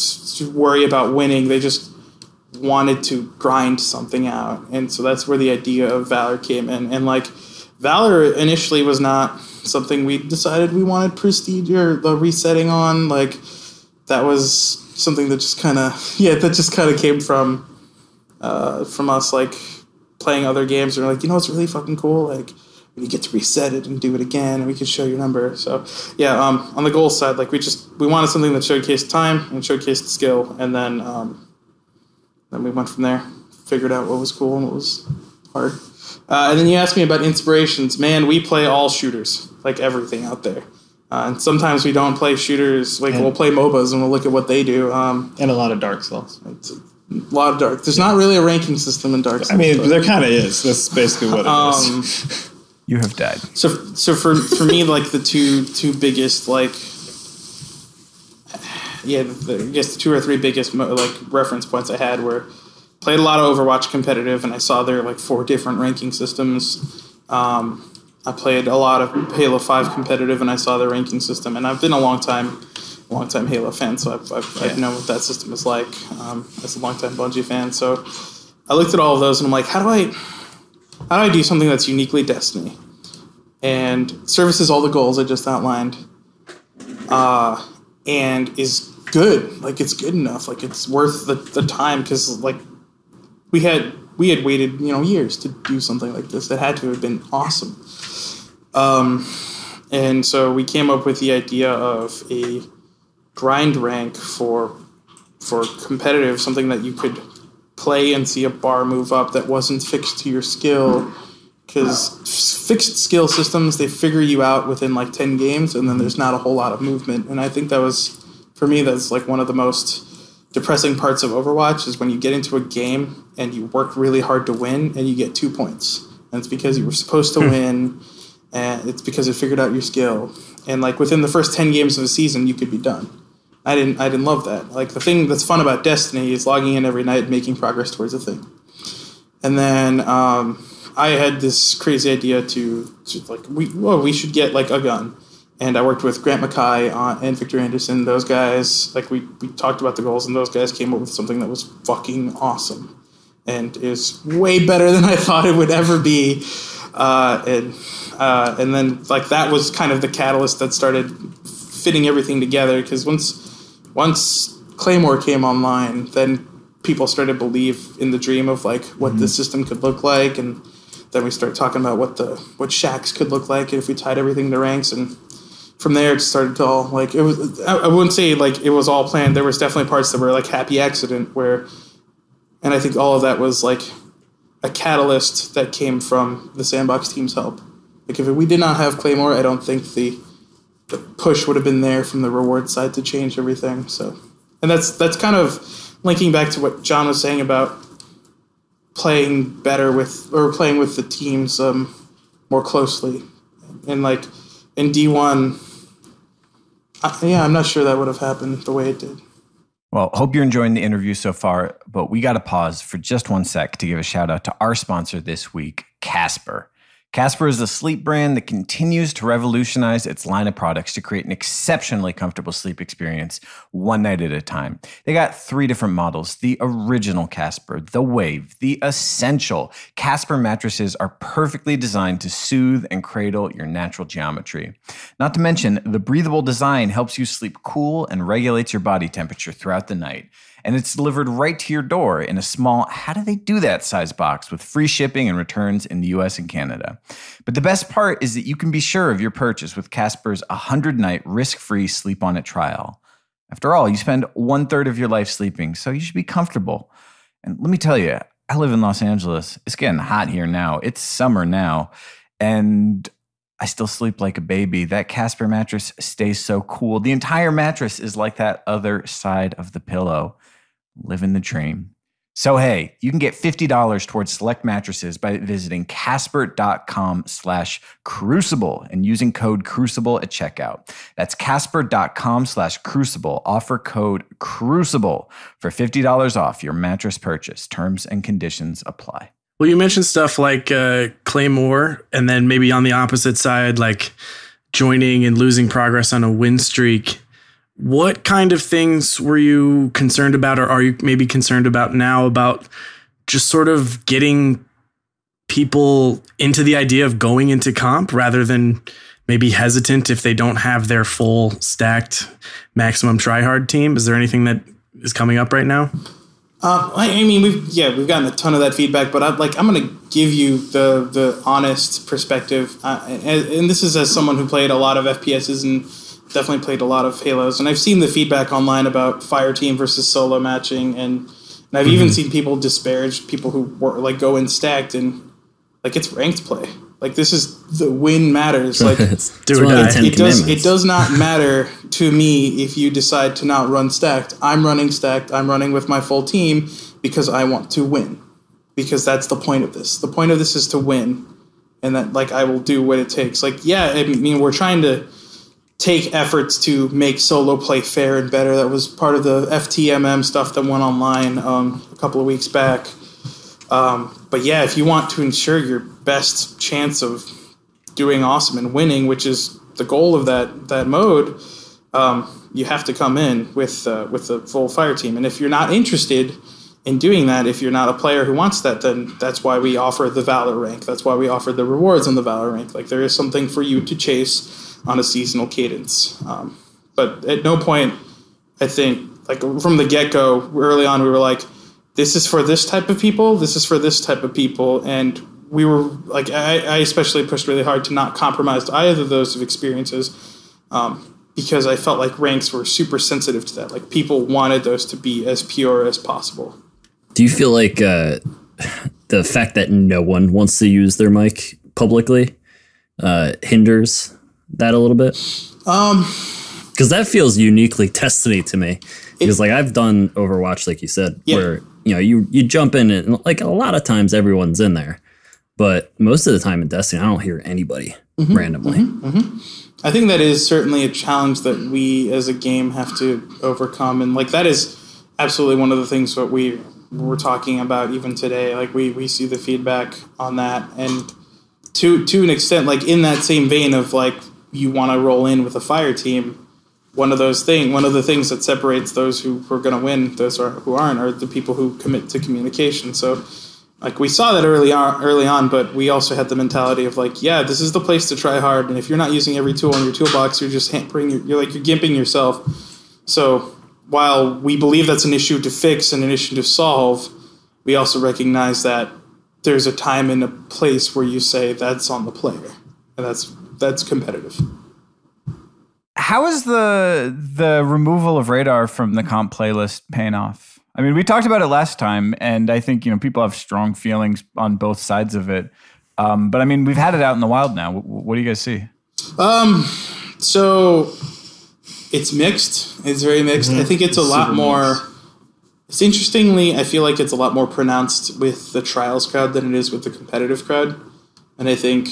worry about winning, they just wanted to grind something out. And so that's where the idea of Valor came in. And like Valor initially was not something we decided we wanted prestige or the resetting on. Like that was something that just kind of came from us like playing other games, and we're like, it's really fucking cool, like when you get to reset it and do it again and we can show your number. So yeah, on the goal side, like we wanted something that showcased time and showcased skill, and then we went from there, figured out what was cool and what was hard. And then you asked me about inspirations. Man, we play all shooters, like everything out there. And sometimes we don't play shooters, like we'll play MOBAs and we'll look at what they do. And a lot of Dark Souls. It's a lot of Dark. There's not really a ranking system in Dark Souls. I mean, there kind of is. That's basically what it is. You have died. So for me, like the two biggest, like, I guess the 2 or 3 biggest like reference points I had were played a lot of Overwatch competitive, and I saw there like 4 different ranking systems. I played a lot of Halo 5 competitive, and I saw the ranking system. And I've been a long time Halo fan, so I know what that system is like as a long-time Bungie fan. So I looked at all of those, and I'm like, how do I do something that's uniquely Destiny and services all the goals I just outlined, and is good, like it's good enough, like it's worth the time, because like we had waited years to do something like this. That had to have been awesome. And so we came up with the idea of a grind rank for competitive, something that you could play and see a bar move up that wasn't fixed to your skill, because fixed skill systems, they figure you out within like 10 games, and then there's not a whole lot of movement. And I think that was, for me, that's like one of the most depressing parts of Overwatch, is when you get into a game and you work really hard to win and you get 2 points, and it's because you were supposed to win, and it's because it figured out your skill. And like within the first 10 games of the season, you could be done. I didn't love that. Like the thing that's fun about Destiny is logging in every night and making progress towards a thing. And then I had this crazy idea to like we should get like a gun. And I worked with Grant Mackay and Victor Anderson. Those guys, like we talked about the goals, and those guys came up with something that was fucking awesome, and is way better than I thought it would ever be. And then like that was kind of the catalyst that started fitting everything together. Because once Claymore came online, then people started to believe in the dream of like what the system could look like, and then we started talking about what shacks could look like if we tied everything to ranks. And from there, it started to all like it was. I wouldn't say like it was all planned. There was definitely parts that were like happy accident and I think all of that was like a catalyst that came from the Sandbox team's help. Like if we did not have Claymore, I don't think the push would have been there from the reward side to change everything. So, and that's kind of linking back to what John was saying about playing better playing with the teams more closely, and like in D1. I'm not sure that would have happened the way it did. Well, hope you're enjoying the interview so far, but we got to pause for just one sec to give a shout out to our sponsor this week, Casper. Casper is a sleep brand that continues to revolutionize its line of products to create an exceptionally comfortable sleep experience one night at a time. They got 3 different models: the original Casper, the Wave, the Essential. Casper mattresses are perfectly designed to soothe and cradle your natural geometry. Not to mention, the breathable design helps you sleep cool and regulates your body temperature throughout the night. And it's delivered right to your door in a small, how do they do that size box with free shipping and returns in the US and Canada. But the best part is that you can be sure of your purchase with Casper's 100-night risk-free sleep on it trial. After all, you spend 1/3 of your life sleeping, so you should be comfortable. And let me tell you, I live in Los Angeles. It's getting hot here now. It's summer now. And I still sleep like a baby. That Casper mattress stays so cool. The entire mattress is like that other side of the pillow. Living the dream. So, hey, you can get $50 towards select mattresses by visiting casper.com/crucible and using code crucible at checkout. That's casper.com/crucible. Offer code crucible for $50 off your mattress purchase. Terms and conditions apply. Well, you mentioned stuff like Claymore, and then maybe on the opposite side, like joining and losing progress on a win streak. What kind of things were you concerned about, or are you maybe concerned about now, about just sort of getting people into the idea of going into comp rather than maybe hesitant if they don't have their full stacked maximum tryhard team? Is there anything that is coming up right now? I mean, we've gotten a ton of that feedback, but I'm going to give you the honest perspective, and this is as someone who played a lot of FPSs and definitely played a lot of Halos, and I've seen the feedback online about fire team versus solo matching, and I've even seen people disparage people who like go in stacked, and like it's ranked play. Like this is the win matters. Like it does not matter to me if you decide to not run stacked. I'm running stacked. I'm running with my full team because I want to win. Because that's the point of this. The point of this is to win, and that like I will do what it takes. Like I mean we're trying to take efforts to make solo play fair and better. That was part of the FTMM stuff that went online a couple of weeks back. But yeah, if you want to ensure your best chance of doing awesome and winning, which is the goal of that mode, you have to come in with the full fire team. And if you're not interested in doing that, if you're not a player who wants that, then that's why we offer the Valor rank. That's why we offer the rewards on the Valor rank. Like there is something for you to chase on a seasonal cadence. But at no point, I think, like from the get-go, early on, we were like, this is for this type of people, this is for this type of people. And we were like, I especially pushed really hard to not compromise either of those experiences because I felt like ranks were super sensitive to that. Like people wanted those to be as pure as possible. Do you feel like the fact that no one wants to use their mic publicly hinders that a little bit? Because that feels uniquely Destiny to me. Because like I've done Overwatch, like you said, where you jump in and like a lot of times everyone's in there, but most of the time in Destiny I don't hear anybody randomly. I think that is certainly a challenge that we as a game have to overcome, and like that is absolutely one of the things that we're talking about even today. Like we see the feedback on that, and to an extent, like in that same vein of like you want to roll in with a fire team. One of the things that separates those who are going to win, those who aren't, are the people who commit to communication. So, like we saw that early on, but we also had the mentality of like, yeah, this is the place to try hard, and if you're not using every tool in your toolbox, you're just hampering. You're gimping yourself. So, while we believe that's an issue to fix and an issue to solve, we also recognize that there's a time and a place where you say that's on the player, and that's competitive. How is the removal of radar from the comp playlist paying off? I mean, we talked about it last time, and I think people have strong feelings on both sides of it. But I mean, we've had it out in the wild now. What do you guys see? So it's mixed. It's very mixed. I think it's a lot more. It's interestingly, I feel like it's a lot more pronounced with the trials crowd than it is with the competitive crowd, and I think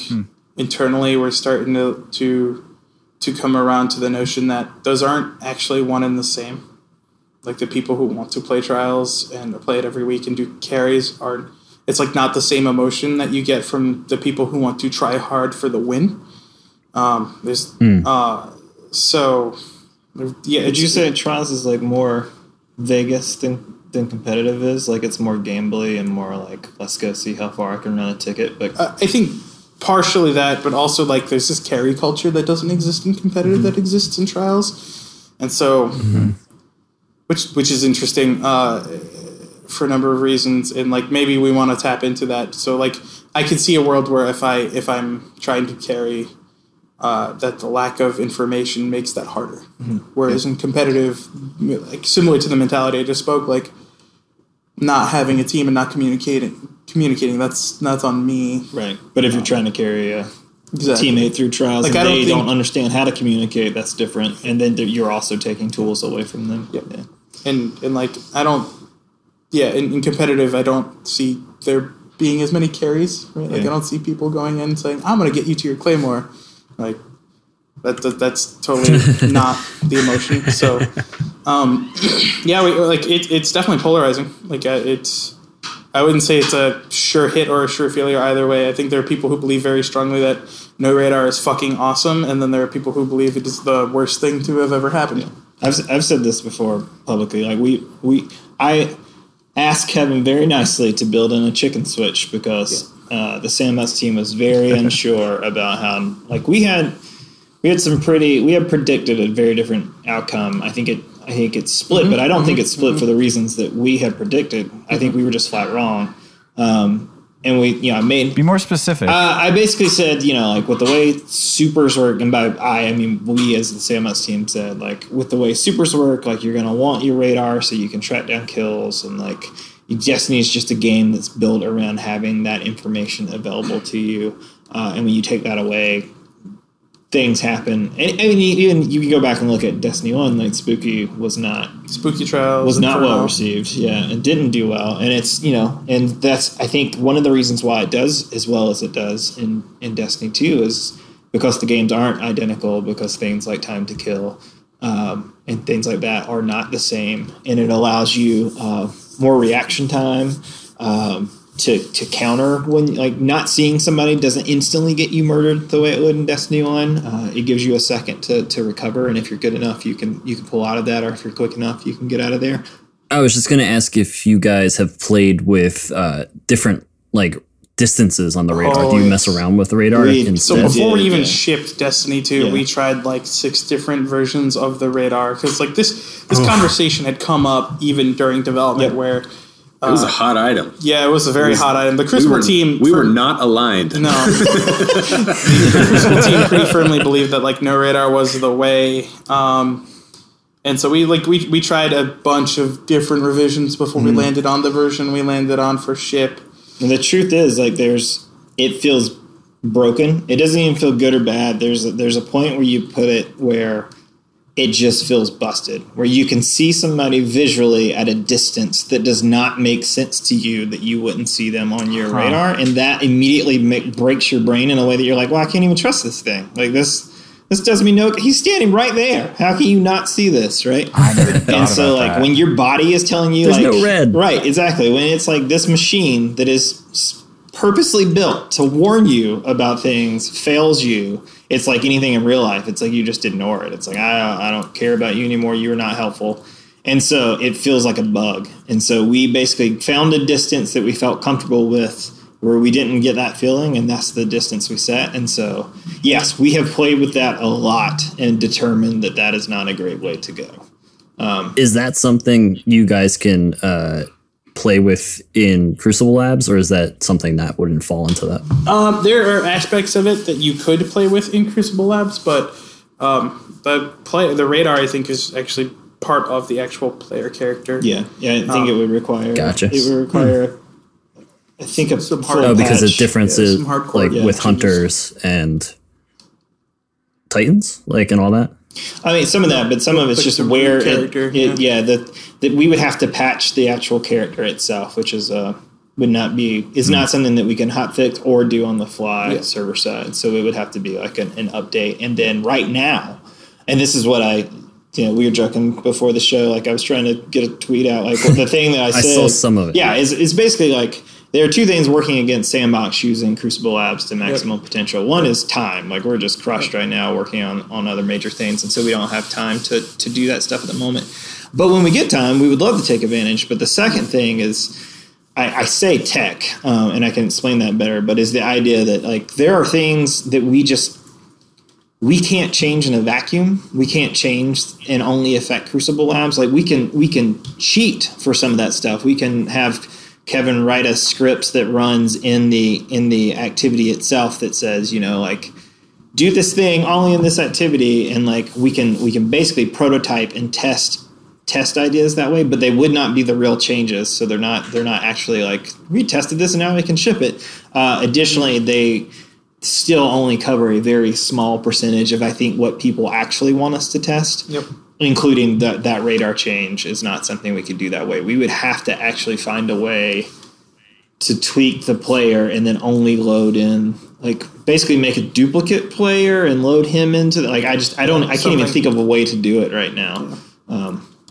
internally we're starting to come around to the notion that those aren't actually one and the same. like the people who want to play Trials and play it every week and do carries are. It's like not the same emotion that you get from the people who want to try hard for the win. So yeah. Would you say Trials is like more Vegas than competitive is? Like it's more gambly and more like let's go see how far I can run a ticket. But I think partially that, but also like there's this carry culture that doesn't exist in competitive that exists in Trials, and so which is interesting for a number of reasons, and like maybe we want to tap into that. So like I could see a world where if I'm trying to carry, that the lack of information makes that harder. Whereas in competitive, like similar to the mentality I just spoke, like not having a team and not communicating that's on me. right. But if you're trying to carry a Exactly. teammate through Trials Like, and I don't they think- don't understand how to communicate, that's different. And then you're also taking tools away from them. Yep. Yeah. And like I don't, in competitive I don't see there being as many carries. Right? Like Yeah. I don't see people going in saying I'm going to get you to your Claymore. Like that's totally not the emotion. So it's definitely polarizing. Like I wouldn't say it's a sure hit or a sure failure either way. I think there are people who believe very strongly that no radar is fucking awesome, and then there are people who believe it is the worst thing to have ever happened. I've said this before publicly. Like I asked Kevin very nicely to build in a chicken switch because the Sandbox team was very unsure about how. Like we had predicted a very different outcome. I think it's split, but I don't think it's split for the reasons that we had predicted. I think we were just flat wrong. And I made. Be more specific. I basically said, like with the way supers work, and by I mean we as the Sandbox team said, like with the way supers work, like you're gonna want your radar so you can track down kills, and like Destiny is just a game that's built around having that information available to you. And when you take that away, things happen. And I mean, even you can go back and look at Destiny 1, like Spooky Trials was not well received. Yeah, it didn't do well. And it's, and that's, I think, one of the reasons why it does as well as it does in Destiny 2 is because the games aren't identical, because things like time to kill and things like that are not the same. And it allows you more reaction time to counter when, like, not seeing somebody doesn't instantly get you murdered the way it would in Destiny 1. It gives you a second to recover, and if you're good enough, you can pull out of that, or if you're quick enough, you can get out of there. I was just going to ask if you guys have played with different, like, distances on the radar. Do you mess around with the radar instead? So before we even Yeah. shipped Destiny 2, we tried like 6 different versions of the radar, because like this conversation had come up even during development where It was a hot item. yeah, it was a very hot item. The Crucible team We were not aligned. No. The Crucible team pretty firmly believed that like no radar was the way. And so we tried a bunch of different revisions before we landed on the version we landed on for ship. And the truth is, like, it feels broken. It doesn't even feel good or bad. There's a point where you put it where it just feels busted, where you can see somebody visually at a distance that does not make sense to you, that you wouldn't see them on your radar, and that immediately breaks your brain in a way that you're like, well, I can't even trust this thing. Like, this does me no. He's standing right there. How can you not see this, right? I never thought And so, about like, that. when your body is telling you, There's like, no red. right, exactly. When it's like this machine that is purposely built to warn you about things fails you, it's like anything in real life. It's like you just ignore it. It's like, I don't care about you anymore. You are not helpful. And so it feels like a bug. And so we basically found a distance that we felt comfortable with where we didn't get that feeling, and that's the distance we set. And so, yes, we have played with that a lot and determined that that is not a great way to go. Is that something you guys can play with in Crucible Labs, or is that something that wouldn't fall into that? There are aspects of it that you could play with in Crucible Labs, but the radar, I think, is actually part of the actual player character. Yeah, I think it would require. Gotcha. It would require. I think a Some full hard- Because the patch. difference yeah, is some hardcore like with changes. hunters and titans, like, and all that. I mean, some of that, but some of it's Like just the where character, that we would have to patch the actual character itself, which is would not be is not something that we can hotfix or do on the fly server side. So it would have to be like an update. And then right now, and this is what I Yeah, we were joking before the show. Like I was trying to get a tweet out. Like the thing that I said, saw some of it. Yeah, is basically like there are two things working against Sandbox using Crucible Labs to maximum potential. One is time. Like we're just crushed right now working on other major things, and so we don't have time to do that stuff at the moment. But when we get time, we would love to take advantage. But the second thing is, I say tech, and I can explain that better. But is the idea that like there are things that we can't change in a vacuum. We can't change and only affect Crucible Labs. Like we can cheat for some of that stuff. We can have Kevin write us scripts that runs in the activity itself that says, like do this thing only in this activity, and like we can basically prototype and test ideas that way, but they would not be the real changes. So they're not actually like we tested this and now we can ship it. Additionally, they still only cover a very small percentage of, I think, what people actually want us to test. Yep. Including that radar change is not something we could do that way. We would have to actually find a way to tweak the player and then only load in, like basically make a duplicate player and load him into the, like I can't even think of a way to do it right now.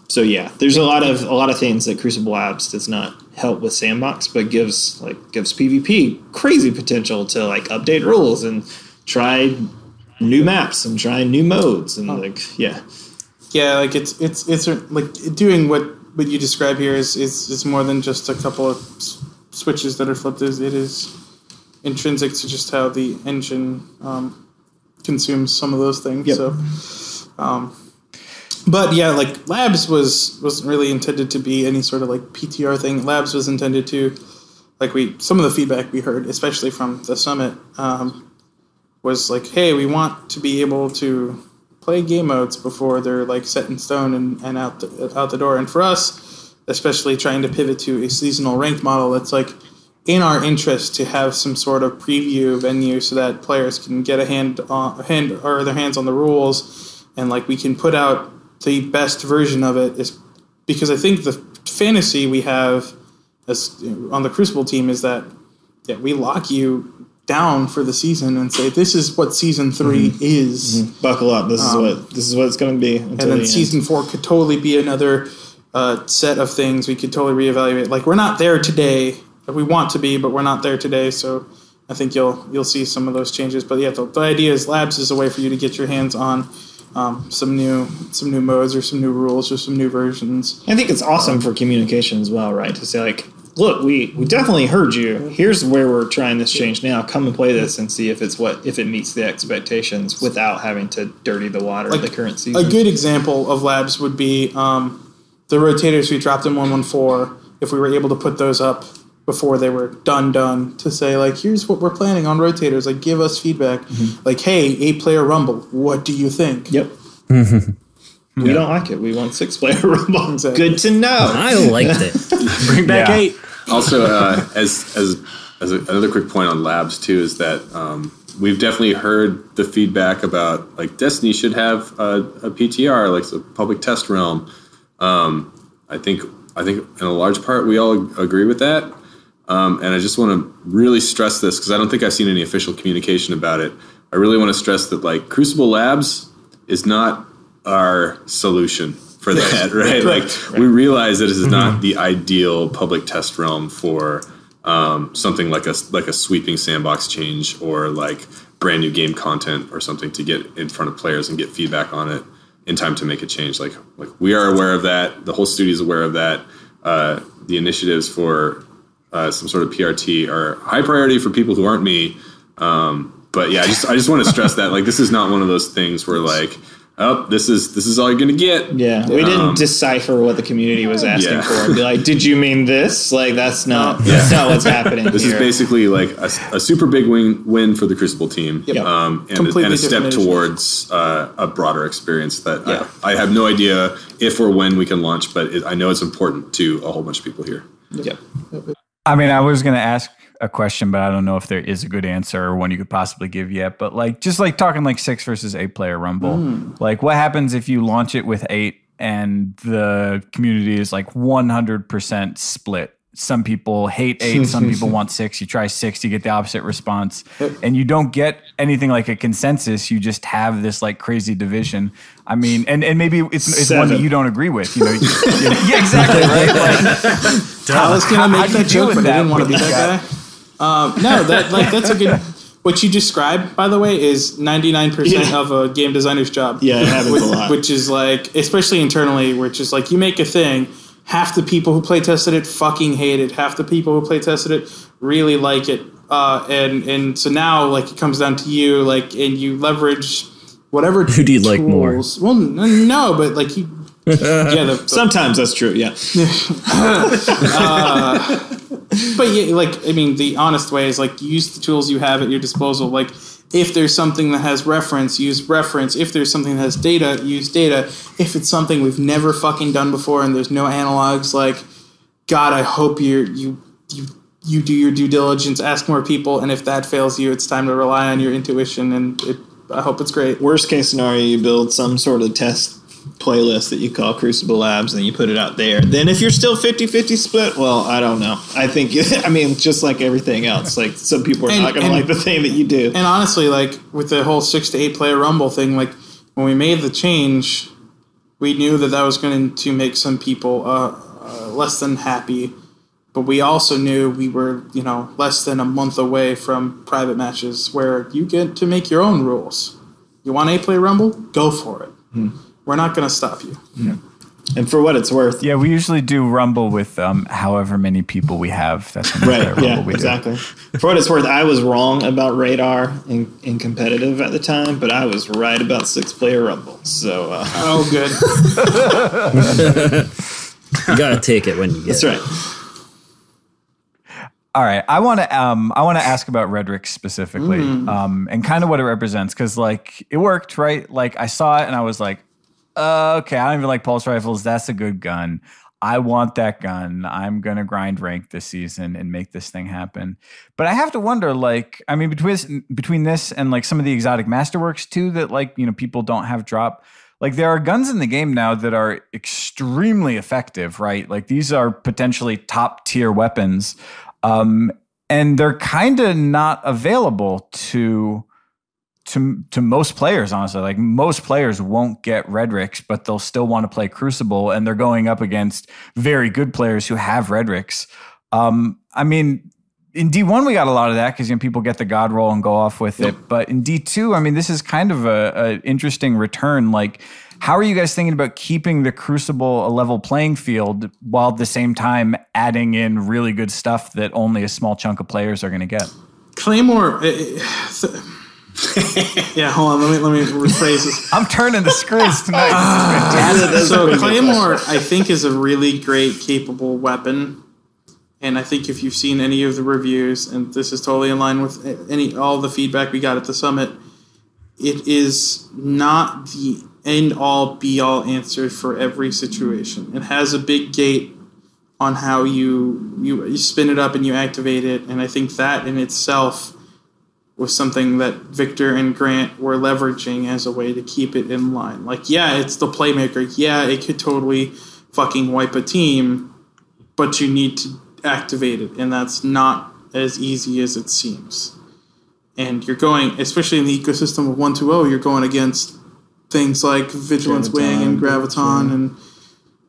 So yeah, there's a lot of things that Crucible Labs does not help with Sandbox, but gives PvP crazy potential to like update rules and try new maps and try new modes and Yeah, like it's like doing what you describe here is more than just a couple of switches that are flipped. It is intrinsic to just how the engine consumes some of those things. Yep. So, but yeah, like Labs wasn't really intended to be any sort of like PTR thing. Labs was intended to, like some of the feedback we heard, especially from the summit, was like, hey, we want to be able to play game modes before they're like set in stone and out the door. And for us, especially trying to pivot to a seasonal ranked model, it's like in our interest to have some sort of preview venue so that players can get their hands on the rules, and like we can put out the best version of it. Is because I think the fantasy we have as on the Crucible team is that we lock you down for the season and say this is what season 3 is. Mm-hmm. Buckle up. This is what it's going to be. And then season 4 could totally be another set of things. We could totally reevaluate. Like we're not there today. We want to be, but we're not there today. So I think you'll see some of those changes. But yeah, the idea is Labs is a way for you to get your hands on some new modes or some new rules or some new versions. I think it's awesome for communication as well, right? To say like, look, we definitely heard you. Here's where we're trying this change now. Come and play this and see if it meets the expectations without having to dirty the water of the current season. A good example of Labs would be the rotators we dropped in 1.1.4. If we were able to put those up before they were done to say like, here's what we're planning on rotators. Like, give us feedback. Mm-hmm. Like, hey, 8-player Rumble. What do you think? Yep. We don't like it. We want 6-player Rumble. Exactly. Good to know. I liked it. Bring back 8. Also, as another quick point on Labs too is that we've definitely heard the feedback about like Destiny should have a PTR, like a public test realm. I think in a large part we all agree with that, and I just want to really stress this because I don't think I've seen any official communication about it. I really want to stress that like Crucible Labs is not our solution for that, right? Like we realize that this is not the ideal public test realm for something like a sweeping sandbox change or like brand new game content or something to get in front of players and get feedback on it in time to make a change. Like we are aware of that. The whole studio is aware of that. The initiatives for some sort of PRT are high priority for people who aren't me. But yeah, I just want to stress that like this is not one of those things where like, oh, this is all you're gonna get. Yeah, we didn't decipher what the community was asking for. And be like, did you mean this? Like, that's not what's happening. This is basically like a super big win for the Crucible team, and a step towards a broader experience that I have no idea if or when we can launch, but I know it's important to a whole bunch of people here. Yep. I mean, I was gonna ask a question, but I don't know if there is a good answer or one you could possibly give yet. But like, just like talking like 6 versus 8-player Rumble, like what happens if you launch it with 8 and the community is like 100% split? some people hate 8, some people want 6. You try 6, you get the opposite response. And you don't get anything like a consensus. You just have this like crazy division. I mean, and maybe it's one that you don't agree with. Yeah, exactly, right? Like, I was going to make that joke, but I didn't want to be that guy. No, that's a good... What you described, by the way, is 99% of a game designer's job. Yeah, it happens a lot. Which is like, especially internally, which is like you make a thing, half the people who play tested it fucking hate it. Half the people who play tested it really like it. And so now like it comes down to you, like, and you leverage whatever Who do you like more? Well, no, but like you... Sometimes that's true, yeah. But yeah, like, I mean, the honest way is like use the tools you have at your disposal. Like, if there's something that has reference, use reference. If there's something that has data, use data. If it's something we've never fucking done before and there's no analogs, like, God, I hope you do your due diligence, ask more people, and if that fails you, it's time to rely on your intuition, and I hope it's great. Worst case scenario, you build some sort of test playlist that you call Crucible Labs and you put it out there. Then if you're still 50-50 split, well, I don't know. I think, I mean, just like everything else, like some people are not going to like the thing that you do. And honestly, like with the whole 6 to 8 player Rumble thing, like when we made the change, we knew that was going to make some people less than happy. But we also knew we were, less than a month away from private matches where you get to make your own rules. You want 8-player Rumble? Go for it. We're not going to stop you. Yeah. And for what it's worth. Yeah, we usually do Rumble with however many people we have. That's right, yeah, exactly. For what it's worth, I was wrong about Radar in competitive at the time, but I was right about 6-player Rumble. So, oh, good. You got to take it when you get it. That's right. All right, I want to ask about Redrix specifically, and kind of what it represents, because like it worked, right? Like I saw it and I was like, okay, I don't even like pulse rifles. That's a good gun. I want that gun. I'm gonna grind rank this season and make this thing happen. But I have to wonder, like, I mean, between this and like some of the exotic masterworks too, that like people don't have drop. Like there are guns in the game now that are extremely effective, right? Like these are potentially top tier weapons. And they're kind of not available to most players, honestly. Like most players won't get Redrix, but they'll still want to play Crucible, and they're going up against very good players who have Redrix. I mean, in D1 we got a lot of that because people get the God roll and go off with it. But in D2, I mean, this is kind of a interesting return. Like, how are you guys thinking about keeping the Crucible a level playing field while at the same time adding in really good stuff that only a small chunk of players are going to get? Claymore. Yeah, hold on. Let me rephrase this. I'm turning the screws tonight. So Claymore, I think, is a really great, capable weapon. And I think if you've seen any of the reviews, and this is totally in line with all the feedback we got at the summit, it is not the end-all, be-all answer for every situation. It has a big gate on how you spin it up and you activate it, and I think that in itself was something that Victor and Grant were leveraging as a way to keep it in line. Like, yeah, it's the playmaker. Yeah, it could totally fucking wipe a team, but you need to activate it, and that's not as easy as it seems. And you're going, especially in the ecosystem of 1-2-0, you're going against things like Vigilance Wing and Graviton and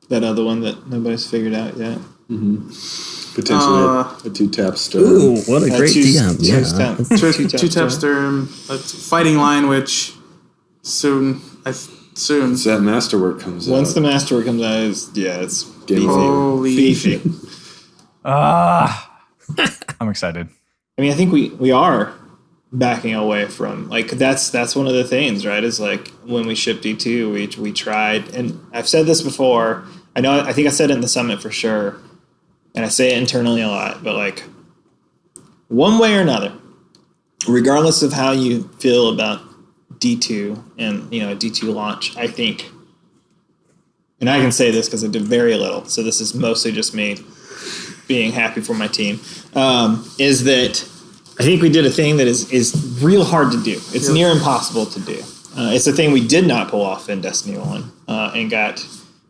that other one that nobody's figured out yet. Potentially a 2-tap Sturm. Ooh, what a great DM. Yeah. 2-tap Sturm, a fighting line, which soon. Once that masterwork comes out. Once the masterwork comes out, it's beefy. Holy beefy. I'm excited. I mean, I think we are backing away from, like, that's one of the things, right? Is like when we shipped D2, we tried, and I've said this before. I think I said it in the summit for sure, and I say it internally a lot, but like one way or another, regardless of how you feel about D2 and a D2 launch, I think, and I can say this because I did very little, so this is mostly just me being happy for my team, is that I think we did a thing that is real hard to do. It's near impossible to do. It's a thing we did not pull off in Destiny 1 and got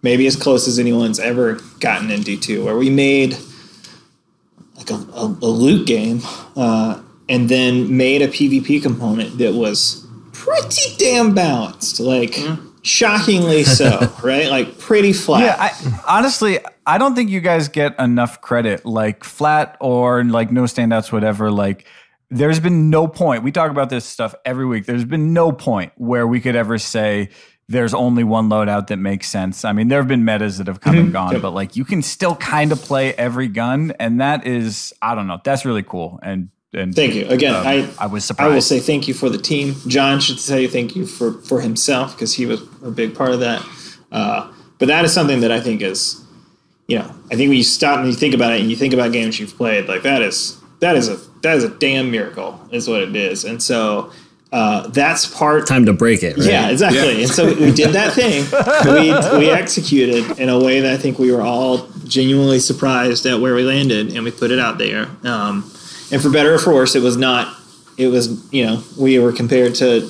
maybe as close as anyone's ever gotten in D2, where we made loot game, and then made a PvP component that was pretty damn balanced, like shockingly so, right? Like pretty flat. Yeah, honestly, I don't think you guys get enough credit, like flat or like no standouts, whatever. Like, there's been no point. We talk about this stuff every week. There's been no point where we could ever say there's only one loadout that makes sense. I mean, there have been metas that have come and gone, but like you can still kind of play every gun, and that is, I don't know, that's really cool. And thank you again. I was surprised. I will say thank you for the team. John should say thank you for himself because he was a big part of that. But that is something that I think is, I think when you stop and you think about it and you think about games you've played, like that is a damn miracle is what it is. And so that's part time to break it, right? Yeah, exactly. Yeah. And so we did that thing. We executed in a way that I think we were all genuinely surprised at where we landed, and we put it out there. And for better or for worse, we were compared to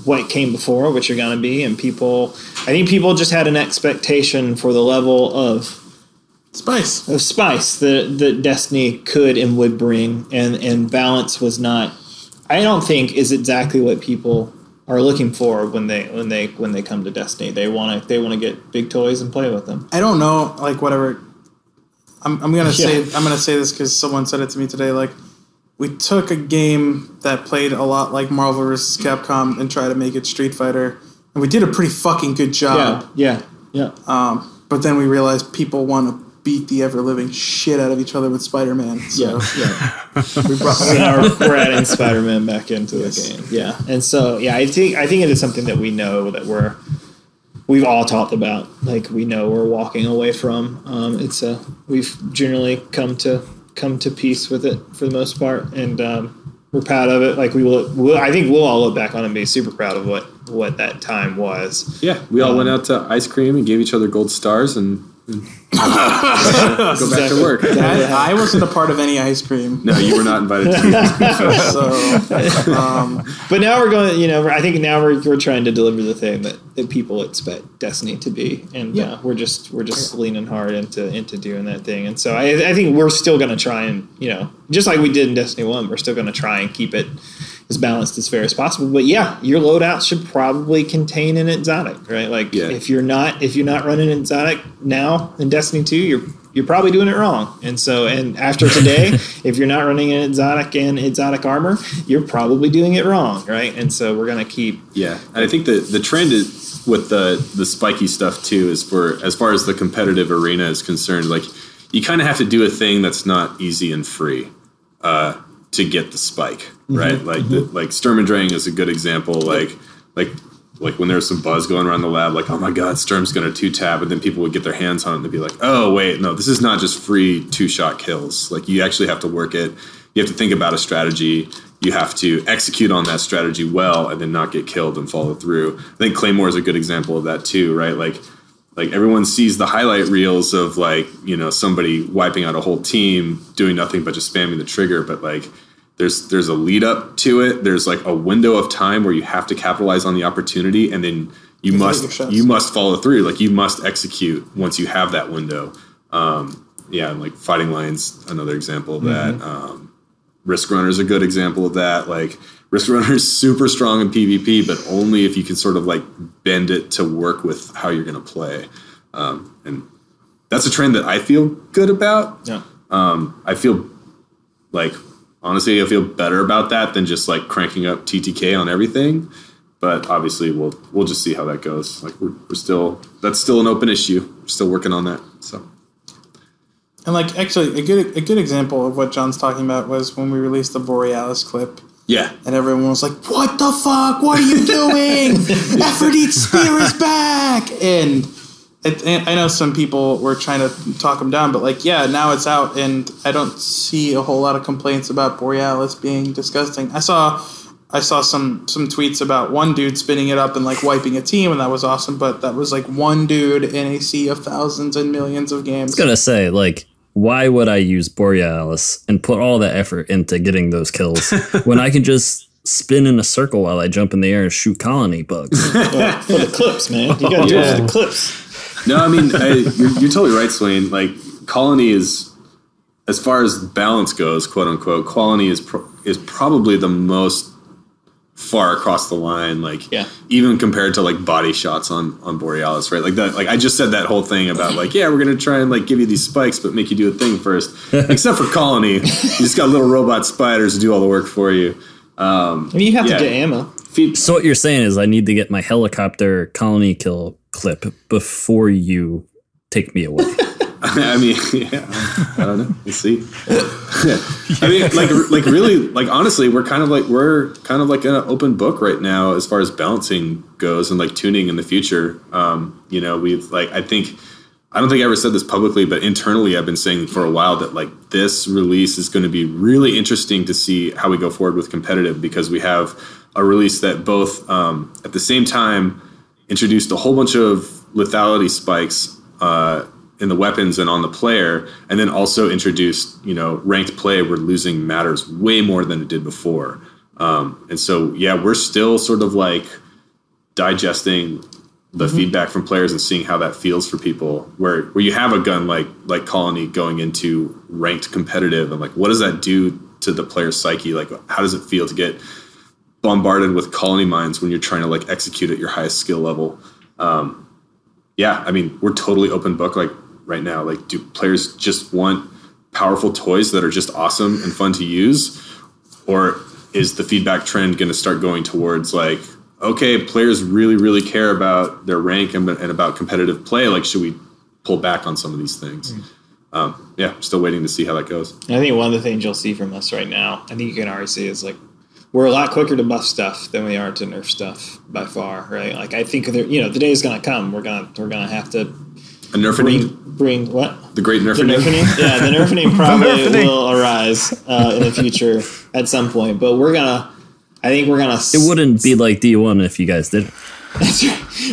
what came before, which you're going to be, and I think people just had an expectation for the level of spice that Destiny could and would bring, and balance was not, I don't think, is exactly what people are looking for when they come to Destiny. They want to get big toys and play with them. I don't know, like whatever. I'm gonna say this because someone said it to me today. Like, we took a game that played a lot like Marvel vs. Capcom and tried to make it Street Fighter, and we did a pretty fucking good job. Yeah. But then we realized people want to beat the ever-living shit out of each other with Spider-Man. So, we're adding Spider-Man back into the game. Yeah, and so I think it is something that we know that we've all talked about. Like, we know we're walking away from. We've generally come to peace with it for the most part, and we're proud of it. Like, I think we'll all look back on it and be super proud of what that time was. Yeah, we all went out to ice cream and gave each other gold stars and go back to work. I wasn't a part of any ice cream. No, you were not invited to the ice cream show. But now we're going. I think now we're trying to deliver the thing that people expect Destiny to be, and we're just leaning hard into doing that thing. And so I think we're still going to try and just like we did in Destiny 1, we're still going to try and keep it as balanced as fair as possible. But your loadout should probably contain an exotic, right? Like if you're not running an exotic now in Destiny 2, you're probably doing it wrong. And so, and after today, if you're not running an exotic and exotic armor, you're probably doing it wrong, right? And so we're gonna keep. Yeah, and I think the trend is with the spiky stuff too is as far as the competitive arena is concerned, like you kind of have to do a thing that's not easy and free to get the spike, right? Like Sturm and Drang is a good example. Like when there was some buzz going around the lab, like, oh my God, Sturm's going to 2-tab, and then people would get their hands on it and they'd be like, oh wait, no, this is not just free 2-shot kills. Like, you actually have to work it. You have to think about a strategy. You have to execute on that strategy well and then not get killed and follow through. I think Claymore is a good example of that too, right? Like everyone sees the highlight reels of somebody wiping out a whole team doing nothing but just spamming the trigger, but like there's a lead up to it. There's like a window of time where you have to capitalize on the opportunity, and then you must follow through. Like, you must execute once you have that window. And like Fighting Lion's another example of that. Risk Runner is a good example of that. Like, Risk Runner is super strong in PvP, but only if you can sort of like bend it to work with how you're going to play. And that's a trend that I feel good about. Yeah. I feel like, honestly, I feel better about that than just like cranking up TTK on everything. But obviously, we'll just see how that goes. Like, that's still an open issue. We're still working on that. So. And like, actually, a good example of what John's talking about was when we released the Borealis clip. Yeah. And everyone was like, what the fuck? What are you doing? Aphrodite's spear is back! And I know some people were trying to talk him down, but like, now it's out, and I don't see a whole lot of complaints about Borealis being disgusting. I saw some tweets about one dude spinning it up and like wiping a team, and that was awesome, but that was like one dude in a sea of thousands and millions of games. I was gonna say, like, why would I use Borealis and put all the effort into getting those kills when I can just spin in a circle while I jump in the air and shoot colony bugs? For the clips, man. You gotta do it for the clips. No, I mean, you're totally right, Swain. Like, colony is as far as balance goes, quote unquote, Colony is probably the most far across the line, like even compared to like body shots on Borealis, right? Like that, like I just said that whole thing about like, yeah, we're gonna try and like give you these spikes, but make you do a thing first. Except for Colony, you just got little robot spiders to do all the work for you. I mean, you have to get ammo. So what you're saying is I need to get my helicopter Colony kill clip before you take me away. I mean, yeah, I don't know. We'll see. I mean, like really, like honestly, we're kind of like an open book right now as far as balancing goes and like tuning in the future. You know, we've like I don't think I ever said this publicly, but internally I've been saying for a while that like this release is going to be really interesting to see how we go forward with competitive, because we have a release that both at the same time introduced a whole bunch of lethality spikes in the weapons and on the player, and then also introduced, you know, ranked play where losing matters way more than it did before. And so, yeah, we're still sort of like digesting the feedback from players and seeing how that feels for people, where you have a gun like Colony going into ranked competitive, and like, what does that do to the player's psyche? Like, how does it feel to get bombarded with Colony mines when you're trying to like execute at your highest skill level? Yeah, I mean, we're totally open book like right now. Like, do players just want powerful toys that are just awesome and fun to use? Or is the feedback trend going to start going towards like, okay, players really, really care about their rank and about competitive play. Like, should we pull back on some of these things? Yeah, still waiting to see how that goes. I think one of the things you'll see from us right now, I think you can already see, is like we're a lot quicker to buff stuff than we are to nerf stuff by far, right? Like I think the day is going to come. We're gonna have to bring what? The great nerfing. Yeah, the nerfing probably will arise in the future at some point. But I think we're gonna. It wouldn't be like D1 if you guys did. That's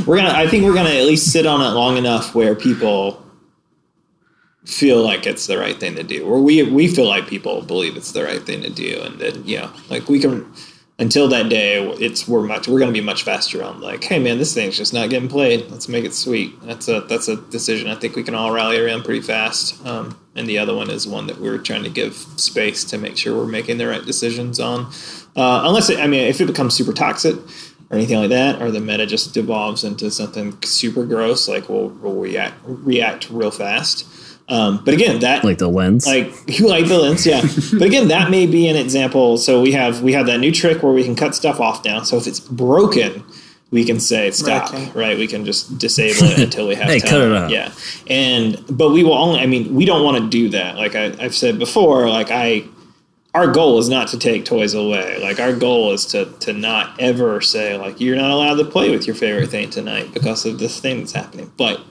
right. I think we're gonna at least sit on it long enough where people feel like it's the right thing to do, or we feel like people believe it's the right thing to do, and that like we can. Until that day, we're going to be much faster on like, hey man, this thing's just not getting played. Let's make it sweet. That's a decision I think we can all rally around pretty fast. And the other one is one that we're trying to give space to make sure we're making the right decisions on. Unless if it becomes super toxic or anything like that, or the meta just devolves into something super gross, like we'll react real fast. But again, that like the lens, like the lens, yeah. But again, that may be an example. So we have that new trick where we can cut stuff off now. So if it's broken, we can say stop, right? We can just disable it until we have hey, time. cut it out. Yeah, but we will only. We don't want to do that. Like I've said before, like our goal is not to take toys away. Like our goal is to not ever say like you're not allowed to play with your favorite thing tonight because of this thing that's happening. But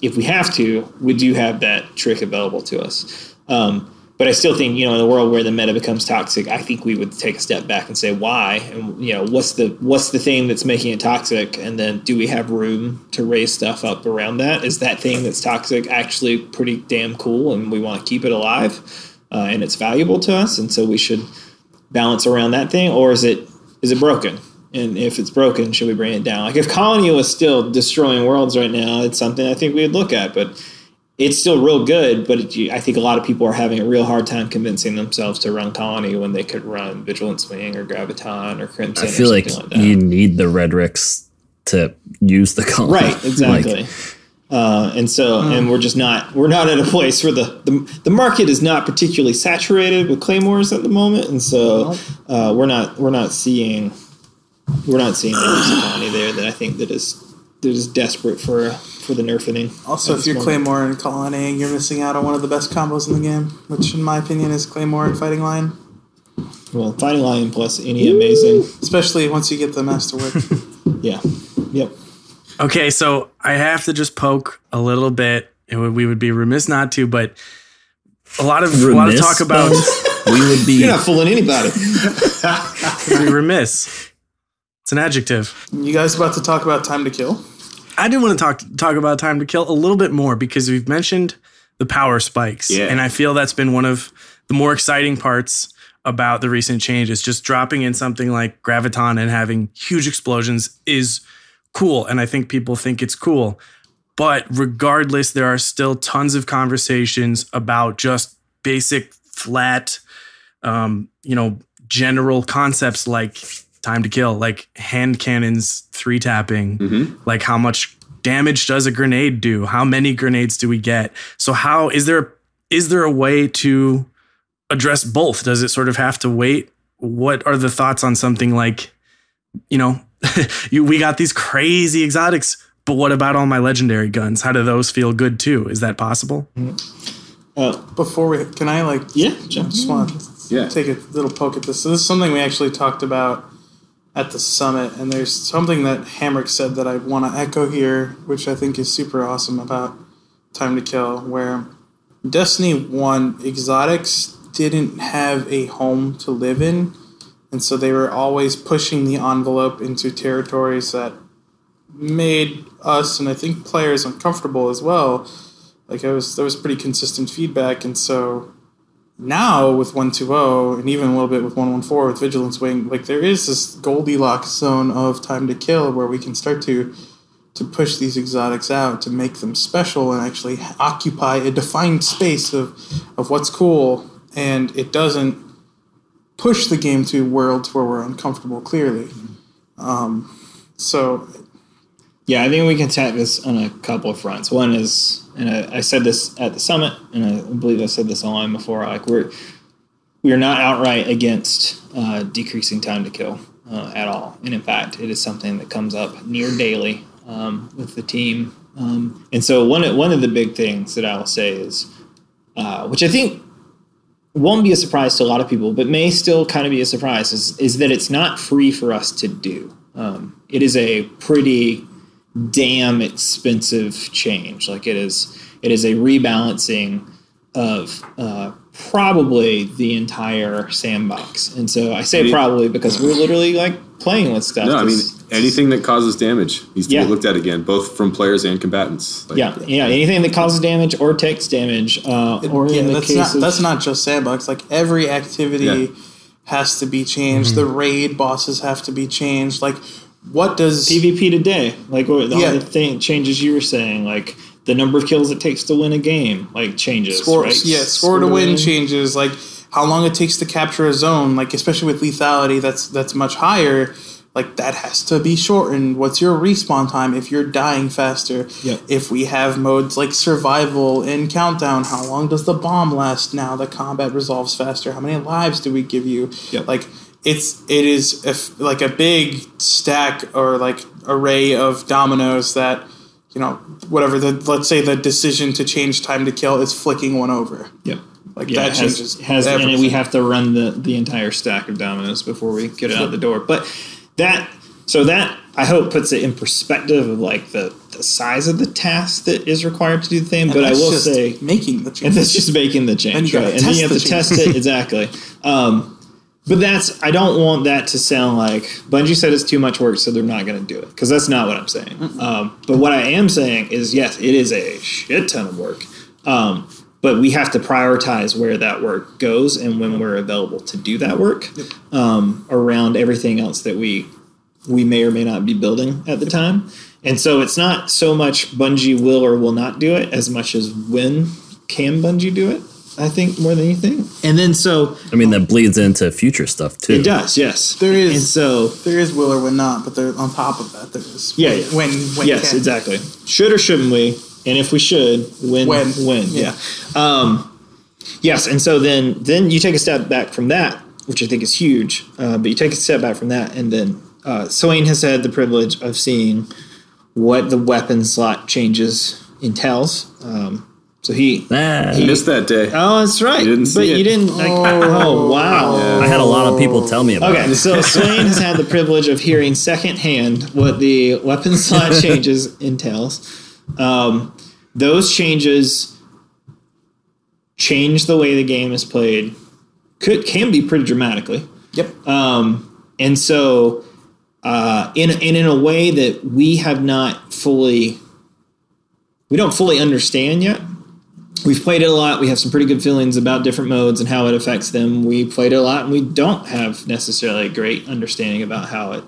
if we have to, we do have that trick available to us. But I still think, in a world where the meta becomes toxic, I think we would take a step back and say why, and what's the thing that's making it toxic, and then do we have room to raise stuff up around that? Is that thing that's toxic actually pretty damn cool, and we want to keep it alive, and it's valuable to us, and so we should balance around that thing, or is it broken? And if it's broken, should we bring it down? Like if Colony was still destroying worlds right now, it's something I think we would look at. But it's still real good. But I think a lot of people are having a real hard time convincing themselves to run Colony when they could run Vigilance Wing or Graviton or Crimson. I feel like that. You need the Red Ricks to use the Colony. Right, exactly. And we're just not at a place where the market is not particularly saturated with Claymores at the moment, and so we're not seeing. We're not seeing the Colony there that I think that is desperate for the nerfing. Also, if you're Claymore and Colony, you're missing out on one of the best combos in the game, which in my opinion is Claymore and Fighting Lion. Well, Fighting Lion plus any amazing. Especially once you get the Masterwork. Yeah. Yep. Okay, so I have to just poke a little bit. We would be remiss not to, but a lot of talk about we would be. You're not fooling anybody. We'd be remiss. It's an adjective. You guys about to talk about Time to Kill? I do want to talk about Time to Kill a little bit more because we've mentioned the power spikes. Yeah. And I feel that's been one of the more exciting parts about the recent changes. Just dropping in something like Graviton and having huge explosions is cool. And I think people think it's cool. But regardless, there are still tons of conversations about just basic, flat, general concepts like time to kill, like hand cannons, 3-tapping, like how much damage does a grenade do? How many grenades do we get? So how is there a way to address both? Does it sort of have to wait? What are the thoughts on something like, we got these crazy exotics, but what about all my legendary guns? How do those feel good too? Is that possible? Can I just want to take a little poke at this. So this is something we actually talked about at the summit, and there's something that Hamrick said that I want to echo here, which I think is super awesome about Time to Kill, where Destiny 1 exotics didn't have a home to live in, and so they were always pushing the envelope into territories that made us, and I think players, uncomfortable as well. Like, there was pretty consistent feedback, and so now with 1.2.0 and even a little bit with 1.1.4 with Vigilance Wing, like there is this Goldilocks zone of Time to Kill where we can start to push these exotics out to make them special and actually occupy a defined space of what's cool, and it doesn't push the game to worlds where we're uncomfortable, clearly. Yeah, I think we can attack this on a couple of fronts. One is, and I said this at the summit, and I believe I said this online before, like we're not outright against decreasing time to kill at all. And in fact, it is something that comes up near daily with the team. And so one of the big things that I will say is, which I think won't be a surprise to a lot of people, but may still kind of be a surprise, is that it's not free for us to do. It is a pretty damn expensive change. Like it is a rebalancing of probably the entire sandbox. And so I say probably because we're literally like playing with stuff. No, I mean anything that causes damage needs to be looked at again, both from players and combatants. Like, anything that causes damage or takes damage. That's not just sandbox. Like every activity has to be changed. The raid bosses have to be changed. Like, what does PvP today? Like the thing changes you were saying, like the number of kills it takes to win a game, like changes. Score to win changes. changes. Like how long it takes to capture a zone, like especially with lethality, that's much higher. Like that has to be shortened. What's your respawn time if you're dying faster? Yep. If we have modes like survival and countdown, how long does the bomb last now that combat resolves faster? How many lives do we give you? Yep. Like it is like a big stack or like array of dominoes that, let's say the decision to change time to kill is flicking one over. Yep. Like that changes everything. And we have to run the entire stack of dominoes before we get it out the door. But that I hope puts it in perspective of like the size of the task that is required to do the thing. And but I will say making the change. And that's just making the change, right? And then you have to test it exactly. But I don't want that to sound like Bungie said it's too much work, so they're not going to do it, because that's not what I'm saying. But what I am saying is, yes, it is a shit ton of work. But we have to prioritize where that work goes and when we're available to do that work around everything else that we may or may not be building at the time. And so it's not so much Bungie will or will not do it as much as when can Bungie do it, I think, more than anything. And then that bleeds into future stuff too. It does, yes. There is, and so there is will or will not, but there on top of that there is when yes, can. Exactly. Should or shouldn't we? And if we should, when. Yeah. Yes, and so then you take a step back from that, which I think is huge. But you take a step back from that, and then Swain has had the privilege of seeing what the weapon slot changes entails. So he missed that day. Oh, that's right. You didn't see it. You didn't. Oh, wow. Yeah. I had a lot of people tell me about it. Okay, so Swain has had the privilege of hearing secondhand what the weapon slot changes entails. Those changes change the way the game is played. Can be pretty dramatically. Yep. And so in a way that we don't fully understand yet. We've played it a lot. We have some pretty good feelings about different modes and how it affects them. We played it a lot, and we don't have necessarily a great understanding about how it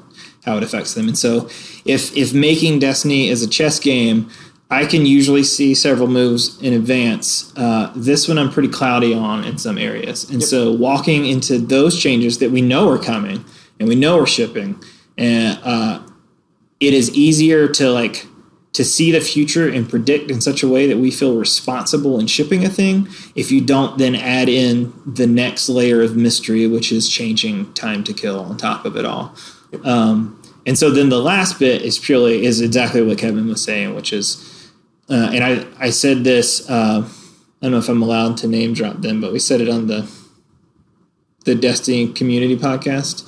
affects them. And so if making Destiny as a chess game I can usually see several moves in advance. This one I'm pretty cloudy on in some areas. And so walking into those changes that we know are coming and we know are shipping, and it is easier to see the future and predict in such a way that we feel responsible in shipping a thing if you don't then add in the next layer of mystery, which is changing time to kill on top of it all. And so then the last bit is exactly what Kevin was saying, which is, and I said this, I don't know if I'm allowed to name drop them, but we said it on the Destiny community podcast.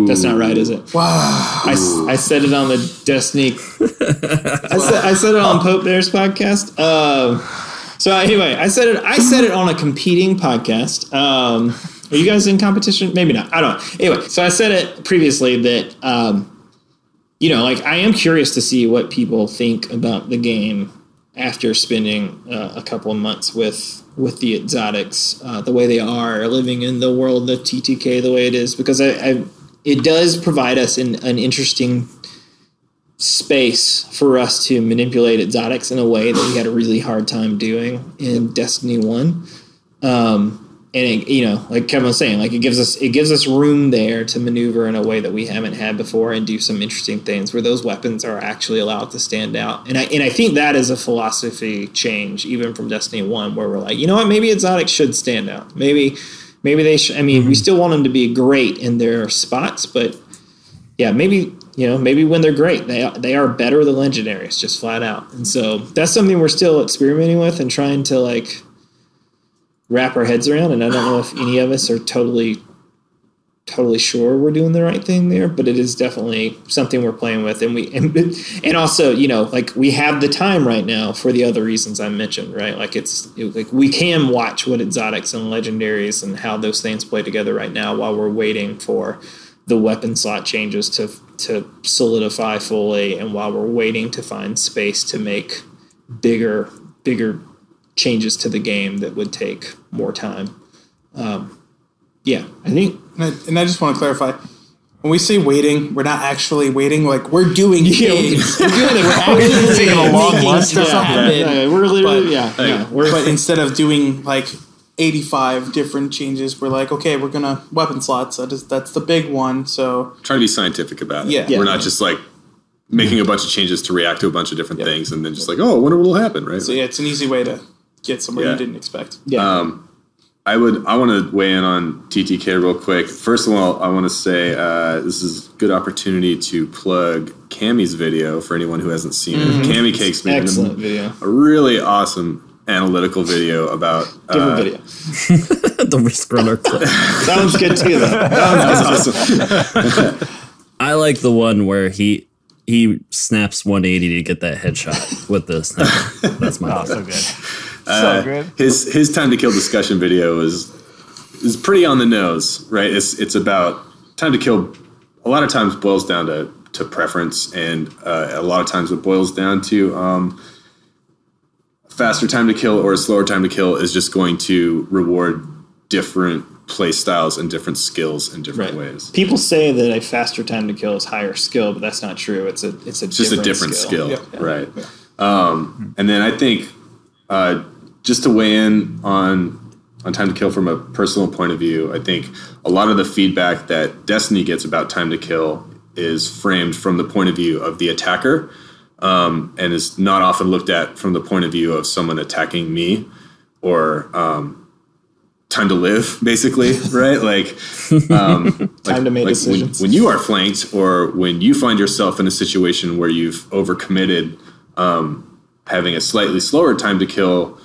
That's not right, is it? Wow. I said it on the Destiny. I said it on Pope Bear's podcast. So anyway, I said it on a competing podcast. Are you guys in competition? Maybe not. I don't know. Anyway, so I said it previously that I am curious to see what people think about the game after spending a couple of months with the exotics, the way they are, living in the world of TTK the way it is, because it does provide us an interesting space for us to manipulate exotics in a way that we had a really hard time doing in Destiny 1. And like Kevin was saying, it gives us room there to maneuver in a way that we haven't had before and do some interesting things where those weapons are actually allowed to stand out. And I think that is a philosophy change even from Destiny 1, where we're like, you know what, maybe exotics should stand out. Maybe they should. I mean, we still want them to be great in their spots, but yeah, maybe when they're great, they are better than legendaries, just flat out. And so that's something we're still experimenting with and trying to wrap our heads around, and I don't know if any of us are totally sure we're doing the right thing there, but it is definitely something we're playing with, and also we have the time right now for the other reasons I mentioned, right? We can watch what exotics and legendaries and how those things play together right now while we're waiting for the weapon slot changes to solidify fully, and while we're waiting to find space to make bigger changes to the game that would take more time. I think. And I just want to clarify, when we say waiting, we're not actually waiting. We're doing things. We're doing it. We're actually taking a long lunch or something. We're literally, But instead of doing 85 different changes, we're okay, we're gonna weapon slots. That's the big one. So Try to be scientific about it. Yeah. We're not just making a bunch of changes to react to a bunch of different things and then just I wonder what will happen, right? So it's an easy way to get somewhere you didn't expect. Yeah. I want to weigh in on TTK real quick. First of all, I want to say this is a good opportunity to plug Cammy's video for anyone who hasn't seen it. Cammy Cakes made Excellent video. A really awesome analytical video about different video. The Risk Runner clip. Sounds good too, though. That's awesome. I like the one where he snaps 180 to get that headshot with the sniper. That's my favorite. So good. So good. His time to kill discussion video is pretty on the nose, right? It's about time to kill. A lot of times boils down to preference, and a lot of times what boils down to faster time to kill or a slower time to kill is just going to reward different play styles and different skills in different ways. People say that a faster time to kill is higher skill, but that's not true. It's just a different skill. Yeah. Right? Yeah. And then I think just to weigh in on time to kill from a personal point of view, I think a lot of the feedback that Destiny gets about time to kill is framed from the point of view of the attacker, and is not often looked at from the point of view of someone attacking me or time to live, basically, right? Time to make decisions. When you are flanked or when you find yourself in a situation where you've overcommitted, having a slightly slower time to kill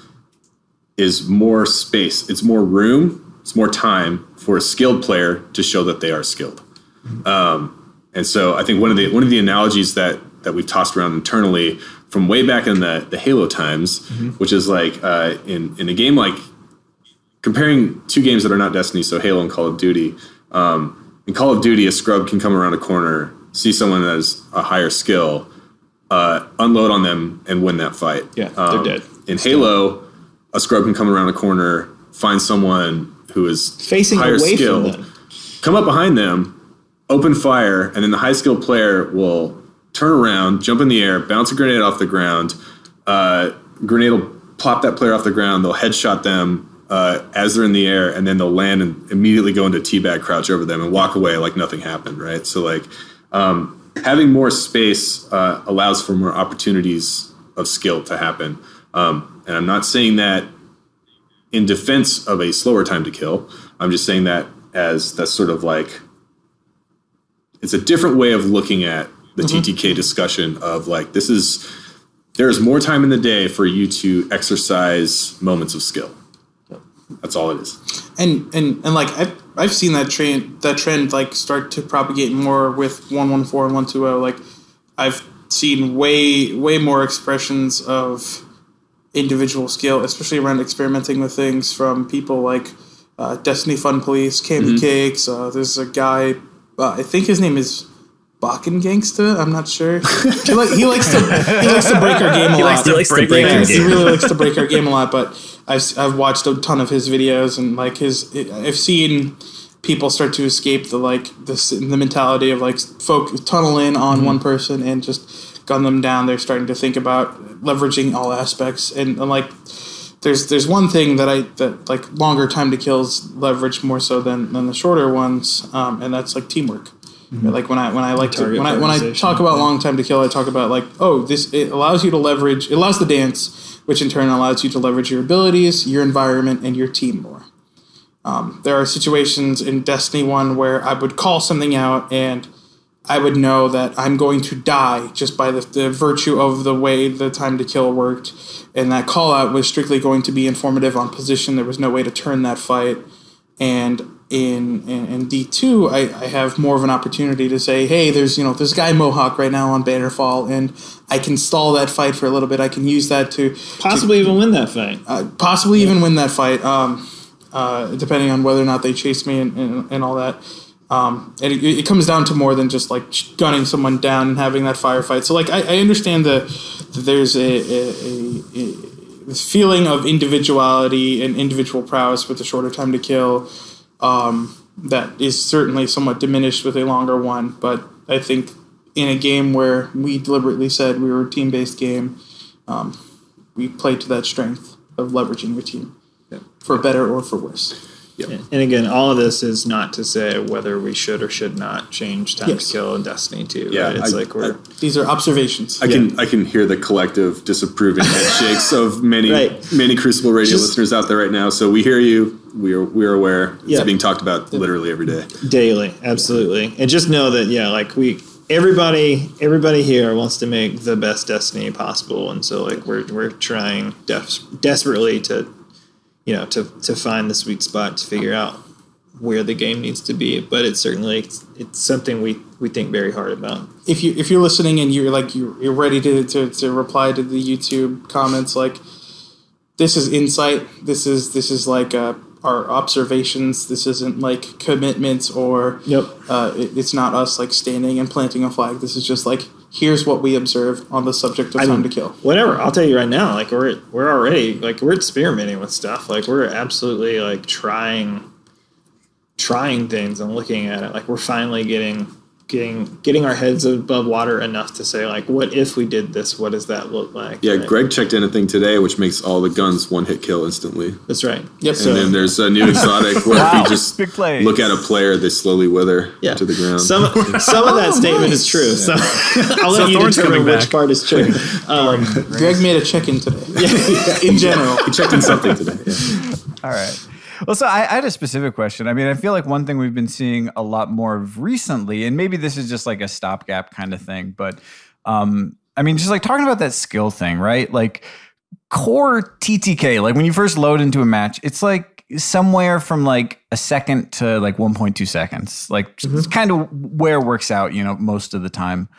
is more space. It's more room. It's more time for a skilled player to show that they are skilled. And so I think one of the analogies that we've tossed around internally from way back in the Halo times, which is in a game comparing two games that are not Destiny, so Halo and Call of Duty. In Call of Duty, a scrub can come around a corner, see someone that has a higher skill, unload on them, and win that fight. Yeah, they're dead. In Halo, a scrub can come around a corner, find someone who is facing higher away skilled, from them, come up behind them, open fire, and then the high skilled player will turn around, jump in the air, bounce a grenade off the ground, grenade will plop that player off the ground. They'll headshot them as they're in the air, and then they'll land and immediately go into teabag crouch over them and walk away like nothing happened, right? So like having more space allows for more opportunities of skill to happen. And I'm not saying that in defense of a slower time to kill. I'm just saying that as that's sort of like, it's a different way of looking at the TTK discussion of like, there's more time in the day for you to exercise moments of skill. That's all it is. And like I've seen that trend like start to propagate more with 114 and 120. Like I've seen way more expressions of individual skill, especially around experimenting with things from people like Destiny Fun Police, Candy Cakes. There's a guy, I think his name is Bakken Gangsta. I'm not sure. He likes to break our game a lot. He likes to break our game. He really likes to break our game a lot. But I've watched a ton of his videos, and like I've seen people start to escape the mentality of like tunnel in on one person and just gun them down. They're starting to think about leveraging all aspects, and like there's one thing that like longer time to kills leverage more so than the shorter ones, and that's like teamwork. Like when I talk about long time to kill, I talk about like, it allows you to leverage, it allows the dance, which in turn allows you to leverage your abilities, your environment, and your team more. There are situations in Destiny 1 where I would call something out and I would know that I'm going to die just by the virtue of the way the time to kill worked, and that call out was strictly going to be informative on position. There was no way to turn that fight. And in D2, I have more of an opportunity to say, hey, there's this guy Mohawk right now on Bannerfall, and I can stall that fight for a little bit. I can use that to possibly even win that fight. Even win that fight, depending on whether or not they chase me and all that. And it comes down to more than just like gunning someone down and having that firefight. So like I understand that there's a feeling of individuality and individual prowess with a shorter time to kill that is certainly somewhat diminished with a longer one. But I think in a game where we deliberately said we were a team-based game, we played to that strength of leveraging your team for better or for worse. Yep. And again, all of this is not to say whether we should or should not change time to kill in Destiny 2. Yeah, right? These are observations. I can hear the collective disapproving head shakes of many Crucible Radio listeners out there right now. So we hear you. We're aware. It's being talked about literally every day. Daily, absolutely. And just know that everybody here wants to make the best Destiny possible, and so like we're trying desperately to find the sweet spot to figure out where the game needs to be. But it's something we think very hard about. If you're listening and you're ready to reply to the YouTube comments, like this is insight. This is like our observations. This isn't like commitments or it's not us like standing and planting a flag. This is just like, here's what we observed on the subject of time to kill. Whatever. I'll tell you right now, like we're already like we're experimenting with stuff. Like we're absolutely like trying things and looking at it. Like we're finally getting our heads above water enough to say like, what if we did this? What does that look like? Yeah, right? Greg checked in a thing today, which makes all the guns one hit kill instantly. That's right. Yep. And then there's a new exotic where if you just look at a player, they slowly wither to the ground. Some of that statement is true. So I'll let you determine which part is true. Greg made a check-in today. In general, he checked in something today. Yeah. All right. Well, so I had a specific question. I mean, I feel like one thing we've been seeing a lot more of recently, and maybe this is just like a stopgap kind of thing, but I mean, just like talking about that skill thing, right? Like core TTK, like when you first load into a match, it's like somewhere from like a second to like 1.2 seconds. Like it's kind of where it works out, most of the time.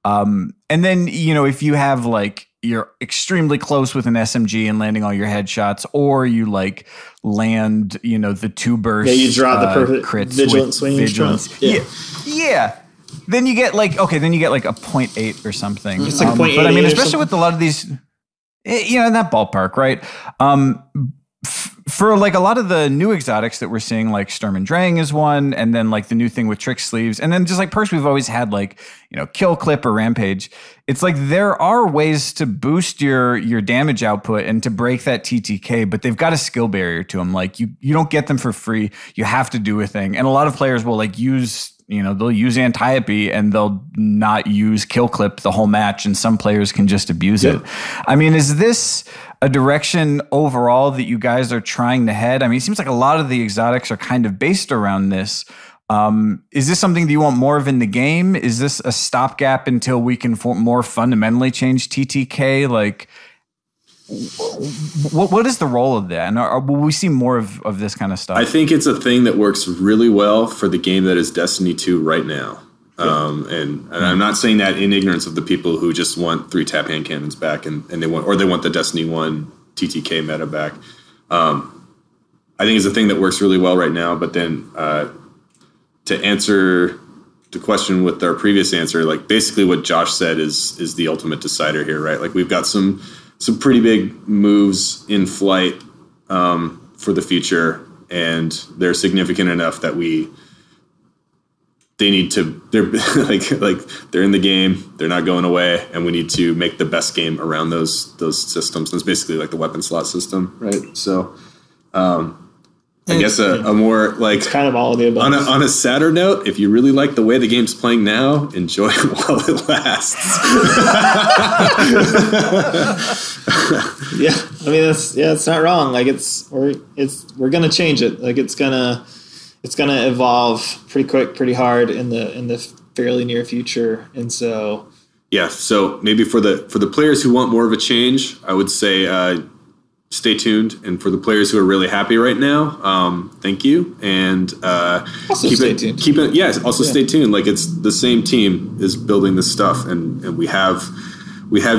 And then, if you have like, you're extremely close with an SMG and landing all your headshots, or you like land, the two bursts. Yeah, you draw the perfect crits vigilance with vigilance. Yeah. Then you get like a 0.8 or something. It's like 0.8. But I mean, especially with a lot of these, in that ballpark, right? For like a lot of the new exotics that we're seeing, like Sturm and Drang is one, and then like the new thing with Trick Sleeves, and then just like perks we've always had, like, you know, Kill Clip or Rampage. It's like there are ways to boost your damage output and to break that TTK, but they've got a skill barrier to them. Like you don't get them for free. You have to do a thing, and a lot of players will like use. You know, they'll use Antiope and they'll not use Kill Clip the whole match, and some players can just abuse it. I mean, is this a direction overall that you guys are trying to head? I mean, it seems like a lot of the exotics are kind of based around this. Is this something that you want more of in the game? Is this a stopgap until we can more fundamentally change TTK? Like, what is the role of that? And will we see more of this kind of stuff? I think it's a thing that works really well for the game that is Destiny 2 right now. And I'm not saying that in ignorance of the people who just want 3-tap hand cannons back and they want the Destiny 1 TTK meta back. I think it's a thing that works really well right now. But then to answer the question with our previous answer, like basically what Josh said is the ultimate decider here, right? Like we've got some pretty big moves in flight for the future, and they're significant enough that they're like they're in the game, they're not going away, and we need to make the best game around those systems. And it's basically like the weapon slot system, right? So I guess a more like It's kind of all of the above. on a sadder note, if you really like the way the game's playing now, enjoy it while it lasts. Yeah, I mean it's not wrong. Like we're gonna change it. Like it's gonna evolve pretty quick, pretty hard in the fairly near future. And so Yeah, so maybe for the players who want more of a change, I would say stay tuned. And for the players who are really happy right now, thank you. And also stay tuned. Stay tuned. Like it's the same team is building this stuff, and we have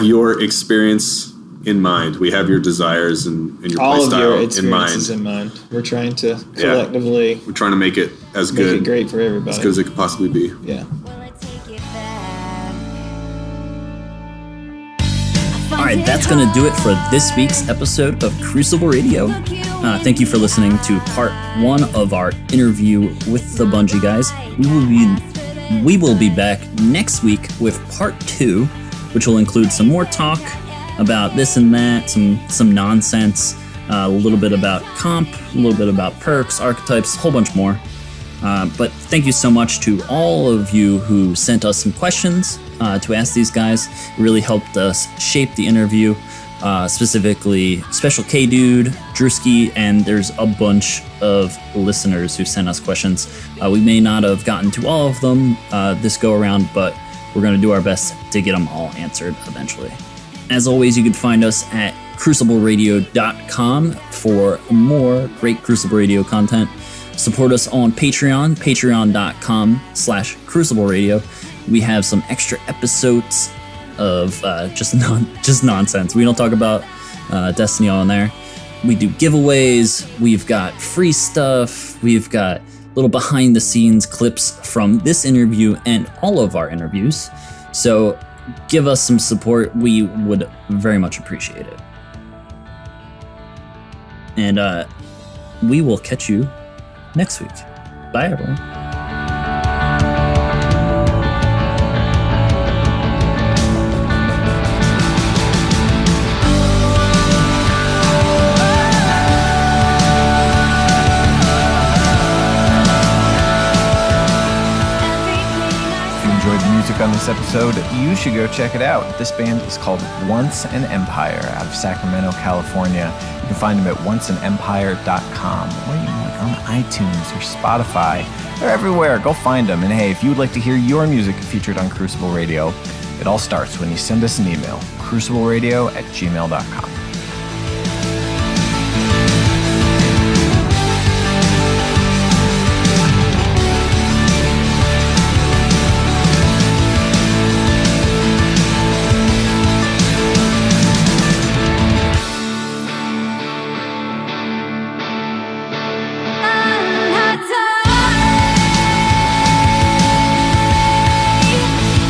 your experience in mind. We have your desires and your all play of style your in experiences mind. in mind. We're trying to collectively We're trying to make it as make good, it great for everybody. as good as it could possibly be. Yeah. All right, that's going to do it for this week's episode of Crucible Radio. Thank you for listening to part 1 of our interview with the Bungie guys. We will be back next week with part 2, which will include some more talk about this and that, some nonsense, a little bit about comp, a little bit about perks, archetypes, a whole bunch more. But thank you so much to all of you who sent us some questions to ask these guys. It really helped us shape the interview, specifically Special K Dude, Drewski, and there's a bunch of listeners who sent us questions. We may not have gotten to all of them this go around, but we're going to do our best to get them all answered eventually. As always, you can find us at crucibleradio.com for more great Crucible Radio content. Support us on Patreon, patreon.com/Crucible Radio. We have some extra episodes of just nonsense. We don't talk about Destiny on there. We do giveaways. We've got free stuff. We've got little behind the scenes clips from this interview and all of our interviews. So give us some support. We would very much appreciate it. And we will catch you next week. Bye, everyone. On this episode, you should go check it out. This band is called Once an Empire out of Sacramento, California. You can find them at onceanempire.com, or you can look on iTunes or Spotify. They're everywhere. Go find them. And hey, if you would like to hear your music featured on Crucible Radio, it all starts when you send us an email, crucibleradio@gmail.com.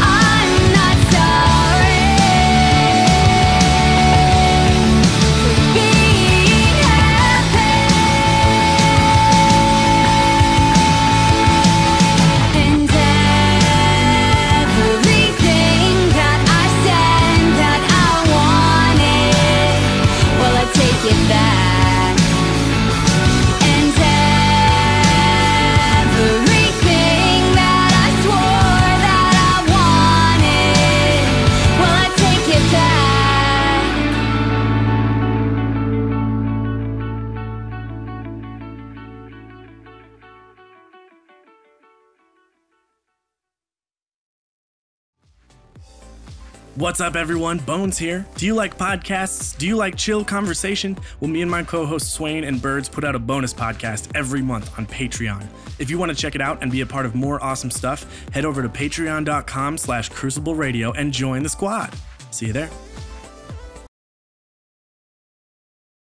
I'm not sorry. What's up, everyone? Bones here. Do you like podcasts? Do you like chill conversation? Well, me and my co-hosts Swain and Birds put out a bonus podcast every month on Patreon. If you want to check it out and be a part of more awesome stuff, head over to patreon.com/Crucible Radio and join the squad. See you there.